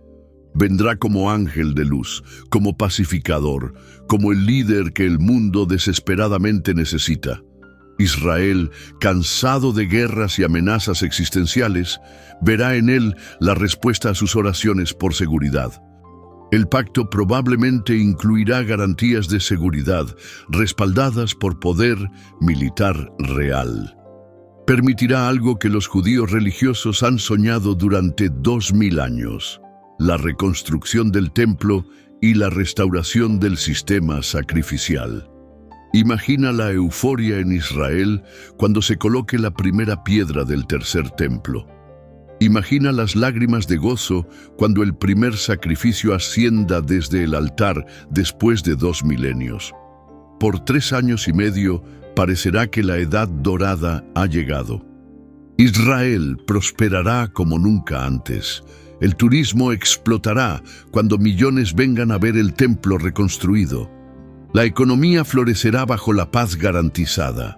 Vendrá como ángel de luz, como pacificador, como el líder que el mundo desesperadamente necesita. Israel, cansado de guerras y amenazas existenciales, verá en él la respuesta a sus oraciones por seguridad. El pacto probablemente incluirá garantías de seguridad respaldadas por poder militar real. Permitirá algo que los judíos religiosos han soñado durante 2000 años: la reconstrucción del templo y la restauración del sistema sacrificial. Imagina la euforia en Israel cuando se coloque la primera piedra del tercer templo. Imagina las lágrimas de gozo cuando el primer sacrificio ascienda desde el altar después de 2 milenios. Por 3 años y medio parecerá que la edad dorada ha llegado. Israel prosperará como nunca antes. El turismo explotará cuando millones vengan a ver el templo reconstruido. La economía florecerá bajo la paz garantizada.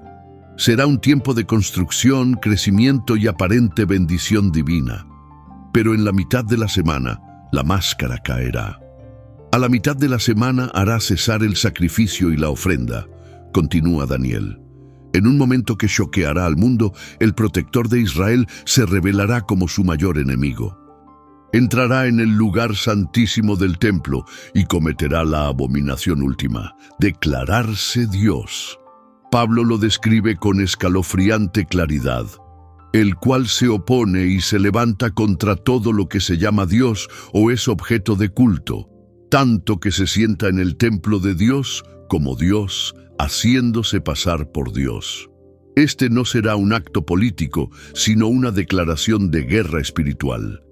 Será un tiempo de construcción, crecimiento y aparente bendición divina. Pero en la mitad de la semana, la máscara caerá. A la mitad de la semana hará cesar el sacrificio y la ofrenda, continúa Daniel. En un momento que choqueará al mundo, el protector de Israel se revelará como su mayor enemigo. Entrará en el lugar santísimo del templo y cometerá la abominación última: declararse Dios. Pablo lo describe con escalofriante claridad: el cual se opone y se levanta contra todo lo que se llama Dios o es objeto de culto, tanto que se sienta en el templo de Dios como Dios, haciéndose pasar por Dios. Este no será un acto político, sino una declaración de guerra espiritual.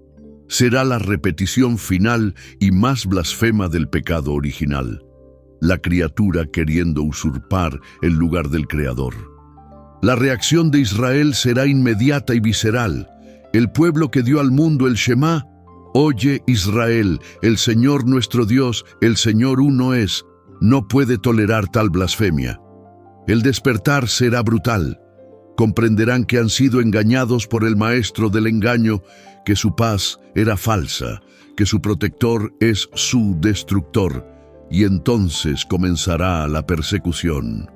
Será la repetición final y más blasfema del pecado original: la criatura queriendo usurpar el lugar del Creador. La reacción de Israel será inmediata y visceral. El pueblo que dio al mundo el Shema: oye Israel, el Señor nuestro Dios, el Señor uno es, no puede tolerar tal blasfemia. El despertar será brutal. Comprenderán que han sido engañados por el maestro del engaño, que su paz era falsa, que su protector es su destructor, y entonces comenzará la persecución.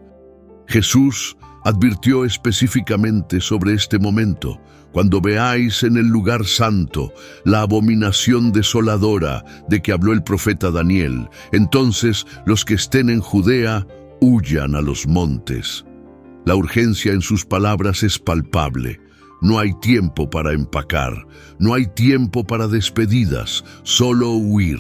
Jesús advirtió específicamente sobre este momento: cuando veáis en el lugar santo la abominación desoladora de que habló el profeta Daniel, entonces los que estén en Judea huyan a los montes. La urgencia en sus palabras es palpable. No hay tiempo para empacar, no hay tiempo para despedidas, solo huir.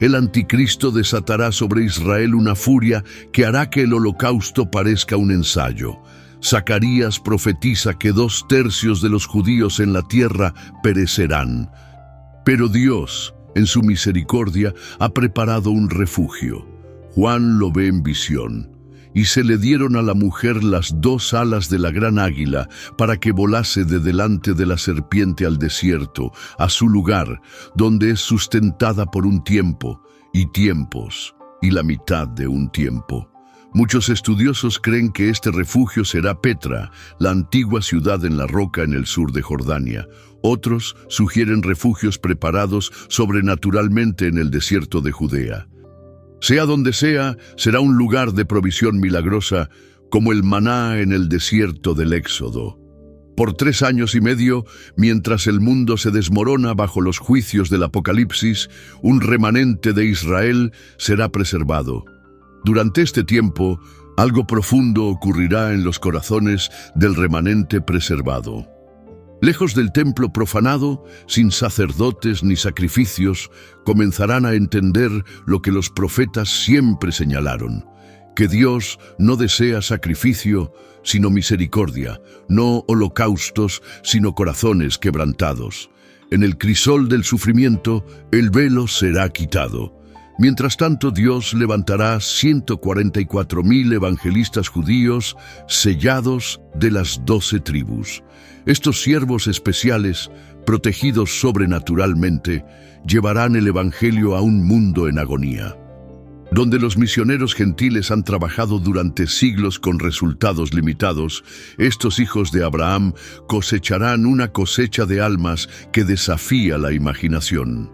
El anticristo desatará sobre Israel una furia que hará que el holocausto parezca un ensayo. Zacarías profetiza que 2/3 de los judíos en la tierra perecerán. Pero Dios, en su misericordia, ha preparado un refugio. Juan lo ve en visión. Y se le dieron a la mujer las 2 alas de la gran águila para que volase de delante de la serpiente al desierto, a su lugar, donde es sustentada por un tiempo, y tiempos, y la mitad de un tiempo. Muchos estudiosos creen que este refugio será Petra, la antigua ciudad en la roca en el sur de Jordania. Otros sugieren refugios preparados sobrenaturalmente en el desierto de Judea. Sea donde sea, será un lugar de provisión milagrosa, como el maná en el desierto del Éxodo. Por 3 años y medio, mientras el mundo se desmorona bajo los juicios del Apocalipsis, un remanente de Israel será preservado. Durante este tiempo, algo profundo ocurrirá en los corazones del remanente preservado. Lejos del templo profanado, sin sacerdotes ni sacrificios, comenzarán a entender lo que los profetas siempre señalaron: que Dios no desea sacrificio, sino misericordia, no holocaustos, sino corazones quebrantados. En el crisol del sufrimiento, el velo será quitado. Mientras tanto, Dios levantará 144,000 evangelistas judíos sellados de las 12 tribus. Estos siervos especiales, protegidos sobrenaturalmente, llevarán el evangelio a un mundo en agonía. Donde los misioneros gentiles han trabajado durante siglos con resultados limitados, estos hijos de Abraham cosecharán una cosecha de almas que desafía la imaginación.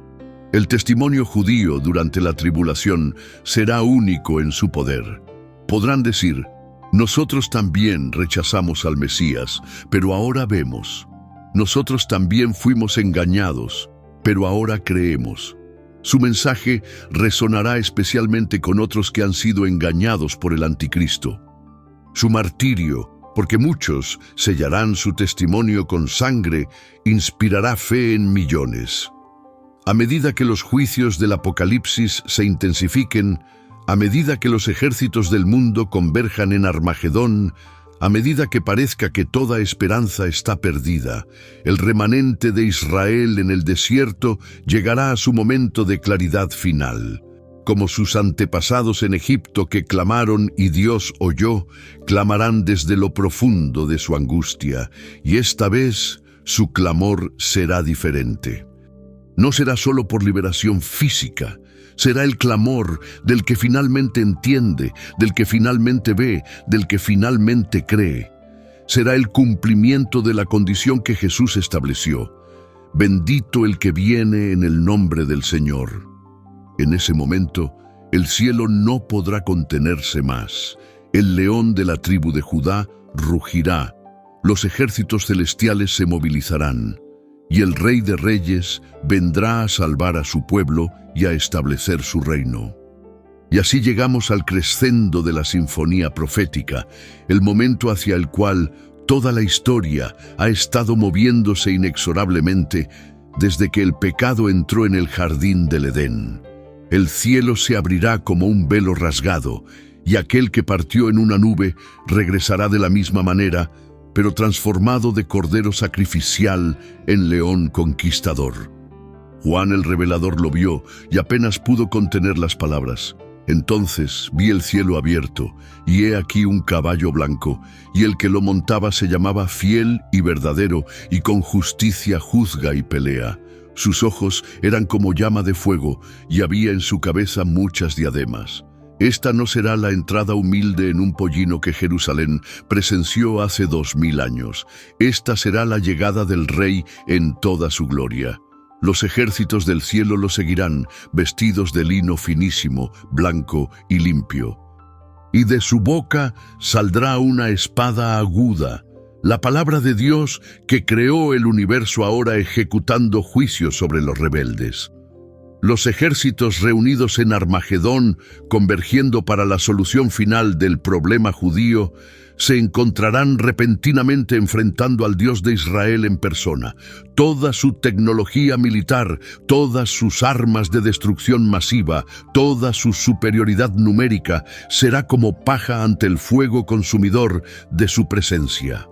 El testimonio judío durante la tribulación será único en su poder. Podrán decir: nosotros también rechazamos al Mesías, pero ahora vemos. Nosotros también fuimos engañados, pero ahora creemos. Su mensaje resonará especialmente con otros que han sido engañados por el anticristo. Su martirio, porque muchos sellarán su testimonio con sangre, inspirará fe en millones. A medida que los juicios del Apocalipsis se intensifiquen, a medida que los ejércitos del mundo converjan en Armagedón, a medida que parezca que toda esperanza está perdida, el remanente de Israel en el desierto llegará a su momento de claridad final. Como sus antepasados en Egipto que clamaron y Dios oyó, clamarán desde lo profundo de su angustia, y esta vez su clamor será diferente. No será solo por liberación física, será el clamor del que finalmente entiende, del que finalmente ve, del que finalmente cree. Será el cumplimiento de la condición que Jesús estableció: bendito el que viene en el nombre del Señor. En ese momento, el cielo no podrá contenerse más. El león de la tribu de Judá rugirá, los ejércitos celestiales se movilizarán, y el Rey de Reyes vendrá a salvar a su pueblo y a establecer su reino. Y así llegamos al crescendo de la sinfonía profética, el momento hacia el cual toda la historia ha estado moviéndose inexorablemente desde que el pecado entró en el jardín del Edén. El cielo se abrirá como un velo rasgado, y aquel que partió en una nube regresará de la misma manera, pero transformado de cordero sacrificial en león conquistador. Juan el revelador lo vio y apenas pudo contener las palabras. Entonces vi el cielo abierto, y he aquí un caballo blanco, y el que lo montaba se llamaba Fiel y Verdadero, y con justicia juzga y pelea. Sus ojos eran como llama de fuego, y había en su cabeza muchas diademas. Esta no será la entrada humilde en un pollino que Jerusalén presenció hace 2000 años. Esta será la llegada del Rey en toda su gloria. Los ejércitos del cielo lo seguirán, vestidos de lino finísimo, blanco y limpio. Y de su boca saldrá una espada aguda, la palabra de Dios que creó el universo ahora ejecutando juicios sobre los rebeldes. Los ejércitos reunidos en Armagedón, convergiendo para la solución final del problema judío, se encontrarán repentinamente enfrentando al Dios de Israel en persona. Toda su tecnología militar, todas sus armas de destrucción masiva, toda su superioridad numérica será como paja ante el fuego consumidor de su presencia.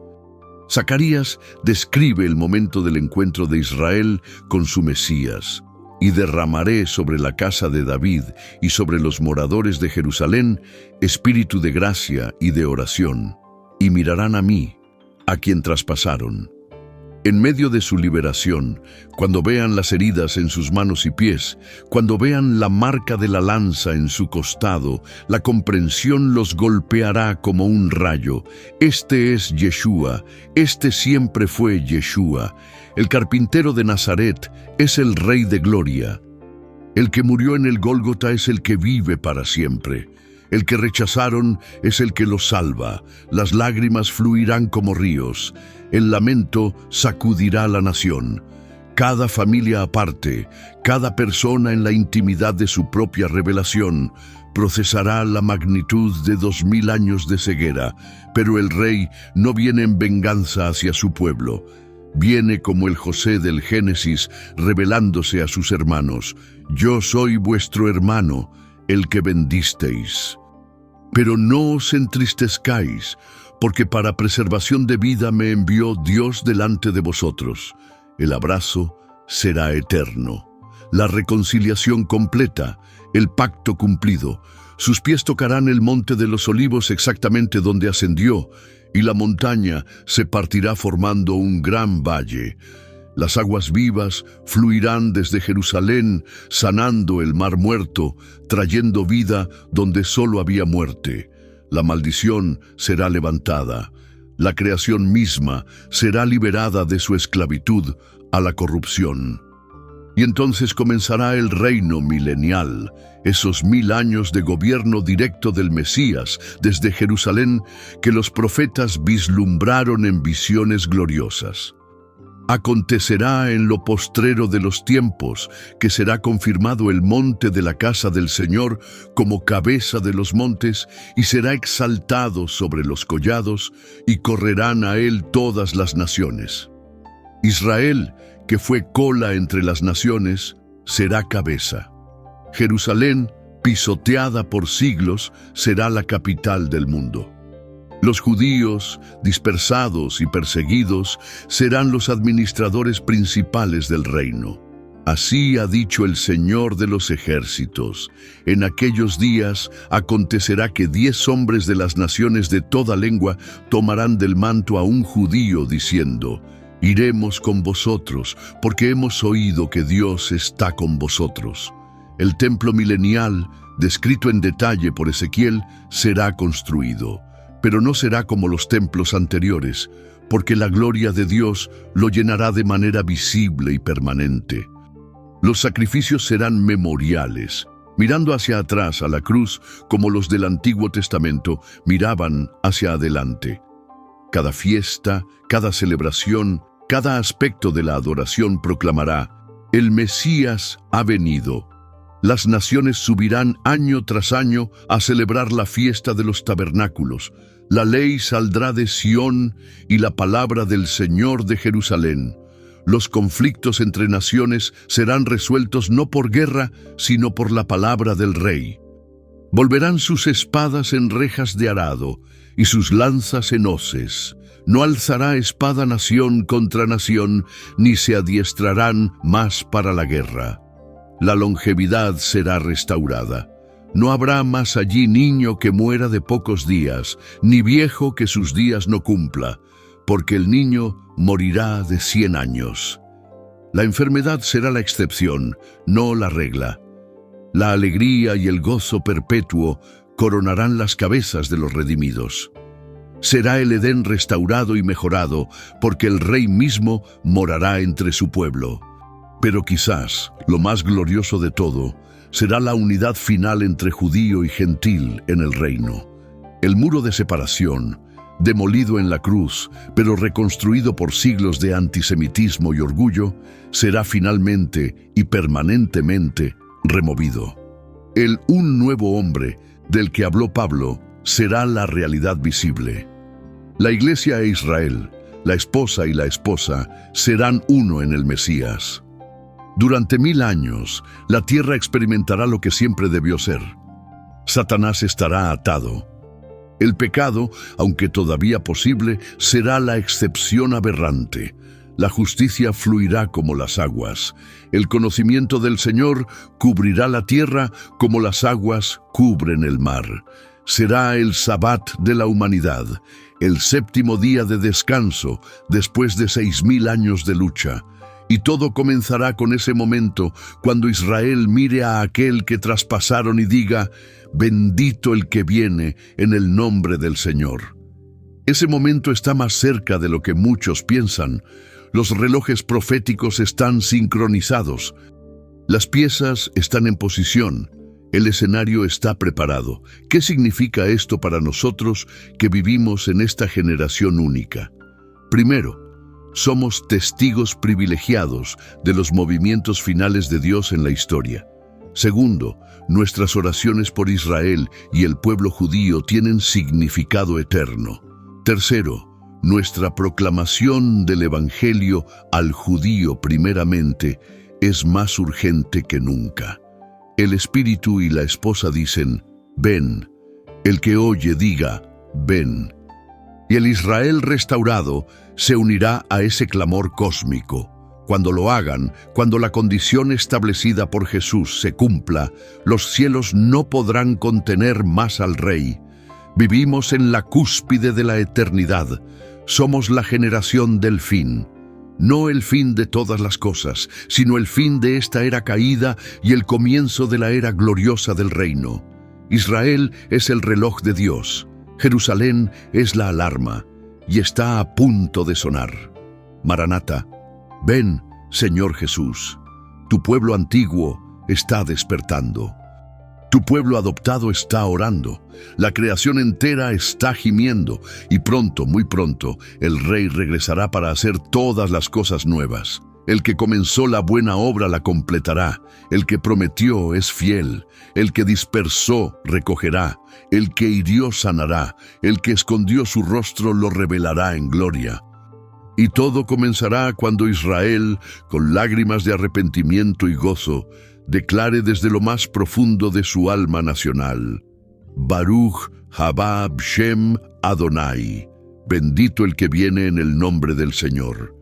Zacarías describe el momento del encuentro de Israel con su Mesías. Y derramaré sobre la casa de David y sobre los moradores de Jerusalén espíritu de gracia y de oración, y mirarán a mí, a quien traspasaron. En medio de su liberación, cuando vean las heridas en sus manos y pies, cuando vean la marca de la lanza en su costado, la comprensión los golpeará como un rayo. Este es Yeshua, este siempre fue Yeshua. El carpintero de Nazaret es el Rey de Gloria. El que murió en el Gólgota es el que vive para siempre. El que rechazaron es el que los salva. Las lágrimas fluirán como ríos. El lamento sacudirá la nación. Cada familia aparte, cada persona en la intimidad de su propia revelación, procesará la magnitud de 2000 años de ceguera, pero el Rey no viene en venganza hacia su pueblo. Viene como el José del Génesis, revelándose a sus hermanos. Yo soy vuestro hermano, el que bendisteis. Pero no os entristezcáis, porque para preservación de vida me envió Dios delante de vosotros. El abrazo será eterno, la reconciliación completa, el pacto cumplido. Sus pies tocarán el monte de los olivos exactamente donde ascendió, y la montaña se partirá formando un gran valle. Las aguas vivas fluirán desde Jerusalén, sanando el mar muerto, trayendo vida donde solo había muerte. La maldición será levantada. La creación misma será liberada de su esclavitud a la corrupción. Y entonces comenzará el reino milenial, esos 1000 años de gobierno directo del Mesías desde Jerusalén que los profetas vislumbraron en visiones gloriosas. Acontecerá en lo postrero de los tiempos que será confirmado el monte de la casa del Señor como cabeza de los montes y será exaltado sobre los collados y correrán a él todas las naciones. Israel, que fue cola entre las naciones, será cabeza. Jerusalén, pisoteada por siglos, será la capital del mundo. Los judíos, dispersados y perseguidos, serán los administradores principales del reino. Así ha dicho el Señor de los ejércitos. En aquellos días acontecerá que 10 hombres de las naciones de toda lengua tomarán del manto a un judío diciendo: iremos con vosotros, porque hemos oído que Dios está con vosotros. El templo milenial, descrito en detalle por Ezequiel, será construido, pero no será como los templos anteriores, porque la gloria de Dios lo llenará de manera visible y permanente. Los sacrificios serán memoriales, mirando hacia atrás a la cruz como los del Antiguo Testamento miraban hacia adelante. Cada fiesta, cada celebración, cada aspecto de la adoración proclamará: el Mesías ha venido. Las naciones subirán año tras año a celebrar la fiesta de los tabernáculos. La ley saldrá de Sión y la palabra del Señor de Jerusalén. Los conflictos entre naciones serán resueltos no por guerra, sino por la palabra del Rey. Volverán sus espadas en rejas de arado y sus lanzas en hoces. No alzará espada nación contra nación, ni se adiestrarán más para la guerra. La longevidad será restaurada. No habrá más allí niño que muera de pocos días, ni viejo que sus días no cumpla, porque el niño morirá de 100 años. La enfermedad será la excepción, no la regla. La alegría y el gozo perpetuo coronarán las cabezas de los redimidos. Será el Edén restaurado y mejorado, porque el Rey mismo morará entre su pueblo. Pero quizás lo más glorioso de todo será la unidad final entre judío y gentil en el reino. El muro de separación, demolido en la cruz, pero reconstruido por siglos de antisemitismo y orgullo, será finalmente y permanentemente removido. Un nuevo hombre del que habló Pablo será la realidad visible. La Iglesia e Israel, la esposa y la esposa, serán uno en el Mesías. Durante 1000 años, la tierra experimentará lo que siempre debió ser. Satanás estará atado. El pecado, aunque todavía posible, será la excepción aberrante. La justicia fluirá como las aguas. El conocimiento del Señor cubrirá la tierra como las aguas cubren el mar. Será el Sabbat de la humanidad, el 7º día de descanso después de 6000 años de lucha. Y todo comenzará con ese momento cuando Israel mire a aquel que traspasaron y diga: «Bendito el que viene en el nombre del Señor». Ese momento está más cerca de lo que muchos piensan. Los relojes proféticos están sincronizados. Las piezas están en posición. El escenario está preparado. ¿Qué significa esto para nosotros que vivimos en esta generación única? Primero, somos testigos privilegiados de los movimientos finales de Dios en la historia. Segundo, nuestras oraciones por Israel y el pueblo judío tienen significado eterno. Tercero, nuestra proclamación del Evangelio al judío primeramente es más urgente que nunca. El Espíritu y la esposa dicen: «Ven». El que oye diga: «Ven». Y el Israel restaurado se unirá a ese clamor cósmico. Cuando lo hagan, cuando la condición establecida por Jesús se cumpla, los cielos no podrán contener más al Rey. Vivimos en la cúspide de la eternidad. Somos la generación del fin. No el fin de todas las cosas, sino el fin de esta era caída y el comienzo de la era gloriosa del reino. Israel es el reloj de Dios. Jerusalén es la alarma y está a punto de sonar. Maranata, ven, Señor Jesús. Tu pueblo antiguo está despertando. Tu pueblo adoptado está orando. La creación entera está gimiendo y pronto, muy pronto, el Rey regresará para hacer todas las cosas nuevas. El que comenzó la buena obra la completará. El que prometió es fiel. El que dispersó recogerá. El que hirió sanará. El que escondió su rostro lo revelará en gloria. Y todo comenzará cuando Israel, con lágrimas de arrepentimiento y gozo, declare desde lo más profundo de su alma nacional: Baruch haba Shem Adonai. Bendito el que viene en el nombre del Señor.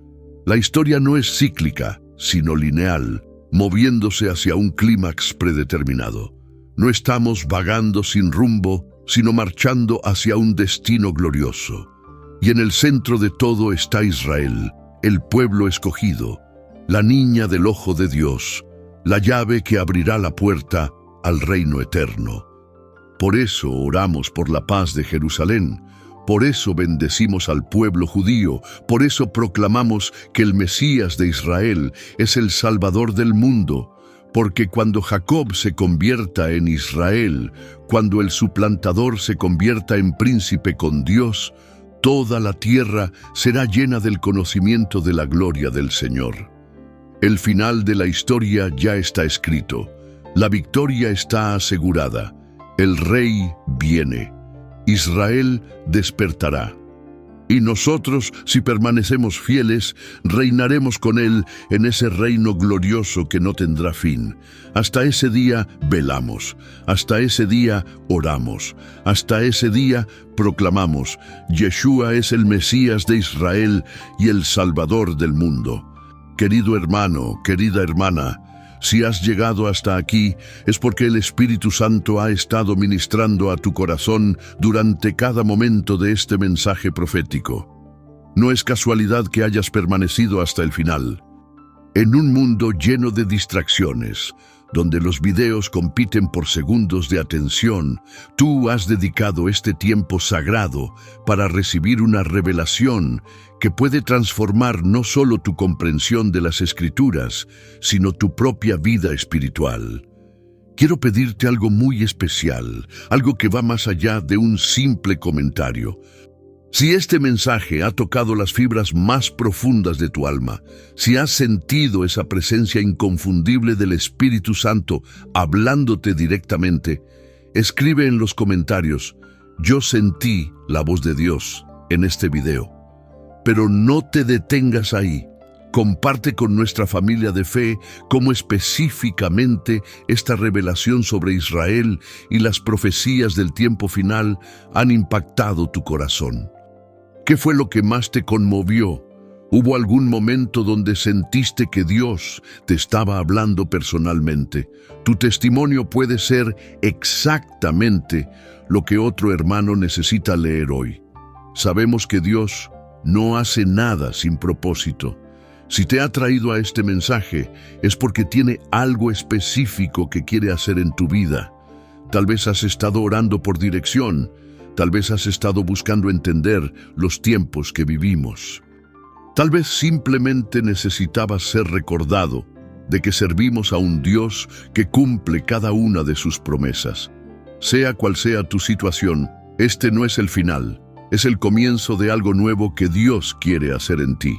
La historia no es cíclica, sino lineal, moviéndose hacia un clímax predeterminado. No estamos vagando sin rumbo, sino marchando hacia un destino glorioso. Y en el centro de todo está Israel, el pueblo escogido, la niña del ojo de Dios, la llave que abrirá la puerta al reino eterno. Por eso oramos por la paz de Jerusalén. Por eso bendecimos al pueblo judío, por eso proclamamos que el Mesías de Israel es el Salvador del mundo, porque cuando Jacob se convierta en Israel, cuando el suplantador se convierta en príncipe con Dios, toda la tierra será llena del conocimiento de la gloria del Señor. El final de la historia ya está escrito, la victoria está asegurada, el Rey viene. Israel despertará. Y nosotros, si permanecemos fieles, reinaremos con él en ese reino glorioso que no tendrá fin. Hasta ese día velamos, hasta ese día oramos, hasta ese día proclamamos: Yeshua es el Mesías de Israel y el Salvador del mundo. Querido hermano, querida hermana, si has llegado hasta aquí, es porque el Espíritu Santo ha estado ministrando a tu corazón durante cada momento de este mensaje profético. No es casualidad que hayas permanecido hasta el final. En un mundo lleno de distracciones, donde los videos compiten por segundos de atención, tú has dedicado este tiempo sagrado para recibir una revelación que puede transformar no solo tu comprensión de las Escrituras, sino tu propia vida espiritual. Quiero pedirte algo muy especial, algo que va más allá de un simple comentario. Si este mensaje ha tocado las fibras más profundas de tu alma, si has sentido esa presencia inconfundible del Espíritu Santo hablándote directamente, escribe en los comentarios: yo sentí la voz de Dios en este video. Pero no te detengas ahí. Comparte con nuestra familia de fe cómo específicamente esta revelación sobre Israel y las profecías del tiempo final han impactado tu corazón. ¿Qué fue lo que más te conmovió? ¿Hubo algún momento donde sentiste que Dios te estaba hablando personalmente? Tu testimonio puede ser exactamente lo que otro hermano necesita leer hoy. Sabemos que Dios no hace nada sin propósito. Si te ha traído a este mensaje, es porque tiene algo específico que quiere hacer en tu vida. Tal vez has estado orando por dirección, tal vez has estado buscando entender los tiempos que vivimos. Tal vez simplemente necesitabas ser recordado de que servimos a un Dios que cumple cada una de sus promesas. Sea cual sea tu situación, este no es el final, es el comienzo de algo nuevo que Dios quiere hacer en ti.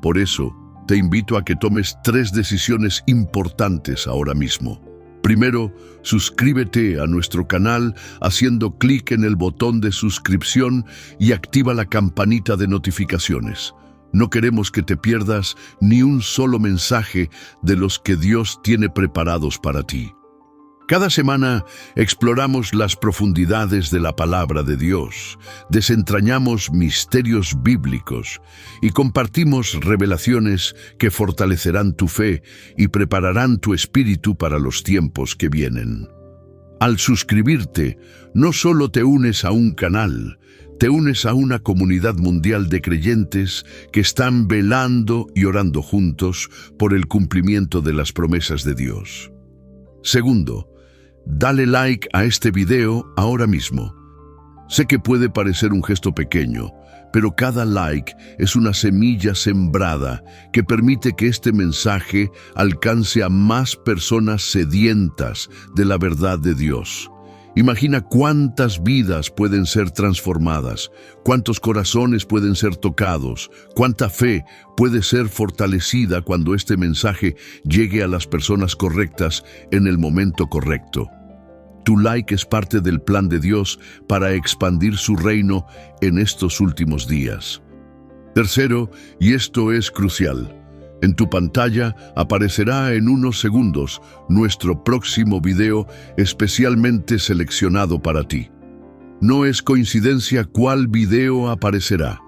Por eso, te invito a que tomes 3 decisiones importantes ahora mismo. Primero, suscríbete a nuestro canal haciendo clic en el botón de suscripción y activa la campanita de notificaciones. No queremos que te pierdas ni un solo mensaje de los que Dios tiene preparados para ti. Cada semana exploramos las profundidades de la palabra de Dios, desentrañamos misterios bíblicos y compartimos revelaciones que fortalecerán tu fe y prepararán tu espíritu para los tiempos que vienen. Al suscribirte, no solo te unes a un canal, te unes a una comunidad mundial de creyentes que están velando y orando juntos por el cumplimiento de las promesas de Dios. Segundo, dale like a este video ahora mismo. Sé que puede parecer un gesto pequeño, pero cada like es una semilla sembrada que permite que este mensaje alcance a más personas sedientas de la verdad de Dios. Imagina cuántas vidas pueden ser transformadas, cuántos corazones pueden ser tocados, cuánta fe puede ser fortalecida cuando este mensaje llegue a las personas correctas en el momento correcto. Tu like es parte del plan de Dios para expandir su reino en estos últimos días. Tercero, y esto es crucial, en tu pantalla aparecerá en unos segundos nuestro próximo video especialmente seleccionado para ti. No es coincidencia cuál video aparecerá.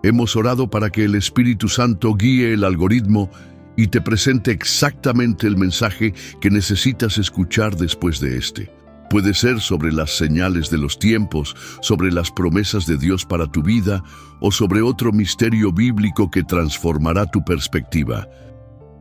Hemos orado para que el Espíritu Santo guíe el algoritmo y te presente exactamente el mensaje que necesitas escuchar después de este. Puede ser sobre las señales de los tiempos, sobre las promesas de Dios para tu vida o sobre otro misterio bíblico que transformará tu perspectiva.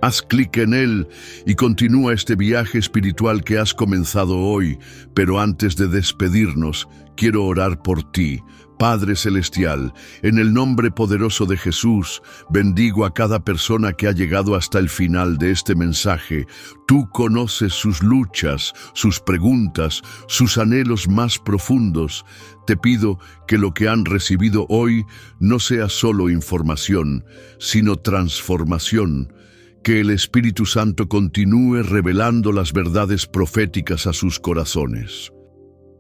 Haz clic en él y continúa este viaje espiritual que has comenzado hoy, pero antes de despedirnos, quiero orar por ti. Padre Celestial, en el nombre poderoso de Jesús, bendigo a cada persona que ha llegado hasta el final de este mensaje. Tú conoces sus luchas, sus preguntas, sus anhelos más profundos. Te pido que lo que han recibido hoy no sea solo información, sino transformación. Que el Espíritu Santo continúe revelando las verdades proféticas a sus corazones.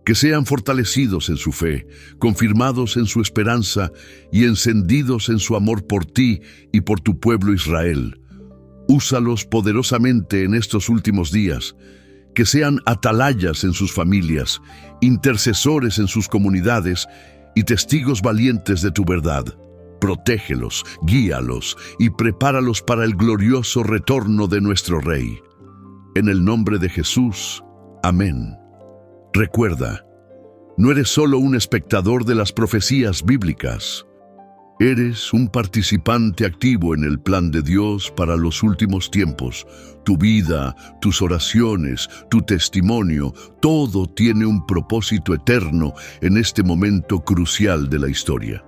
Que sean fortalecidos en su fe, confirmados en su esperanza y encendidos en su amor por ti y por tu pueblo Israel. Úsalos poderosamente en estos últimos días. Que sean atalayas en sus familias, intercesores en sus comunidades y testigos valientes de tu verdad. Protégelos, guíalos y prepáralos para el glorioso retorno de nuestro Rey. En el nombre de Jesús. Amén. Recuerda, no eres solo un espectador de las profecías bíblicas. Eres un participante activo en el plan de Dios para los últimos tiempos. Tu vida, tus oraciones, tu testimonio, todo tiene un propósito eterno en este momento crucial de la historia.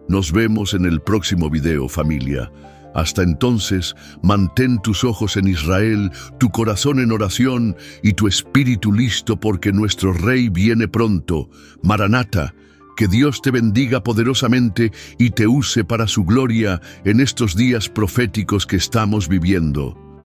Nos vemos en el próximo video, familia. Hasta entonces, mantén tus ojos en Israel, tu corazón en oración y tu espíritu listo porque nuestro Rey viene pronto. Maranata, Que Dios te bendiga poderosamente y te use para su gloria en estos días proféticos que estamos viviendo.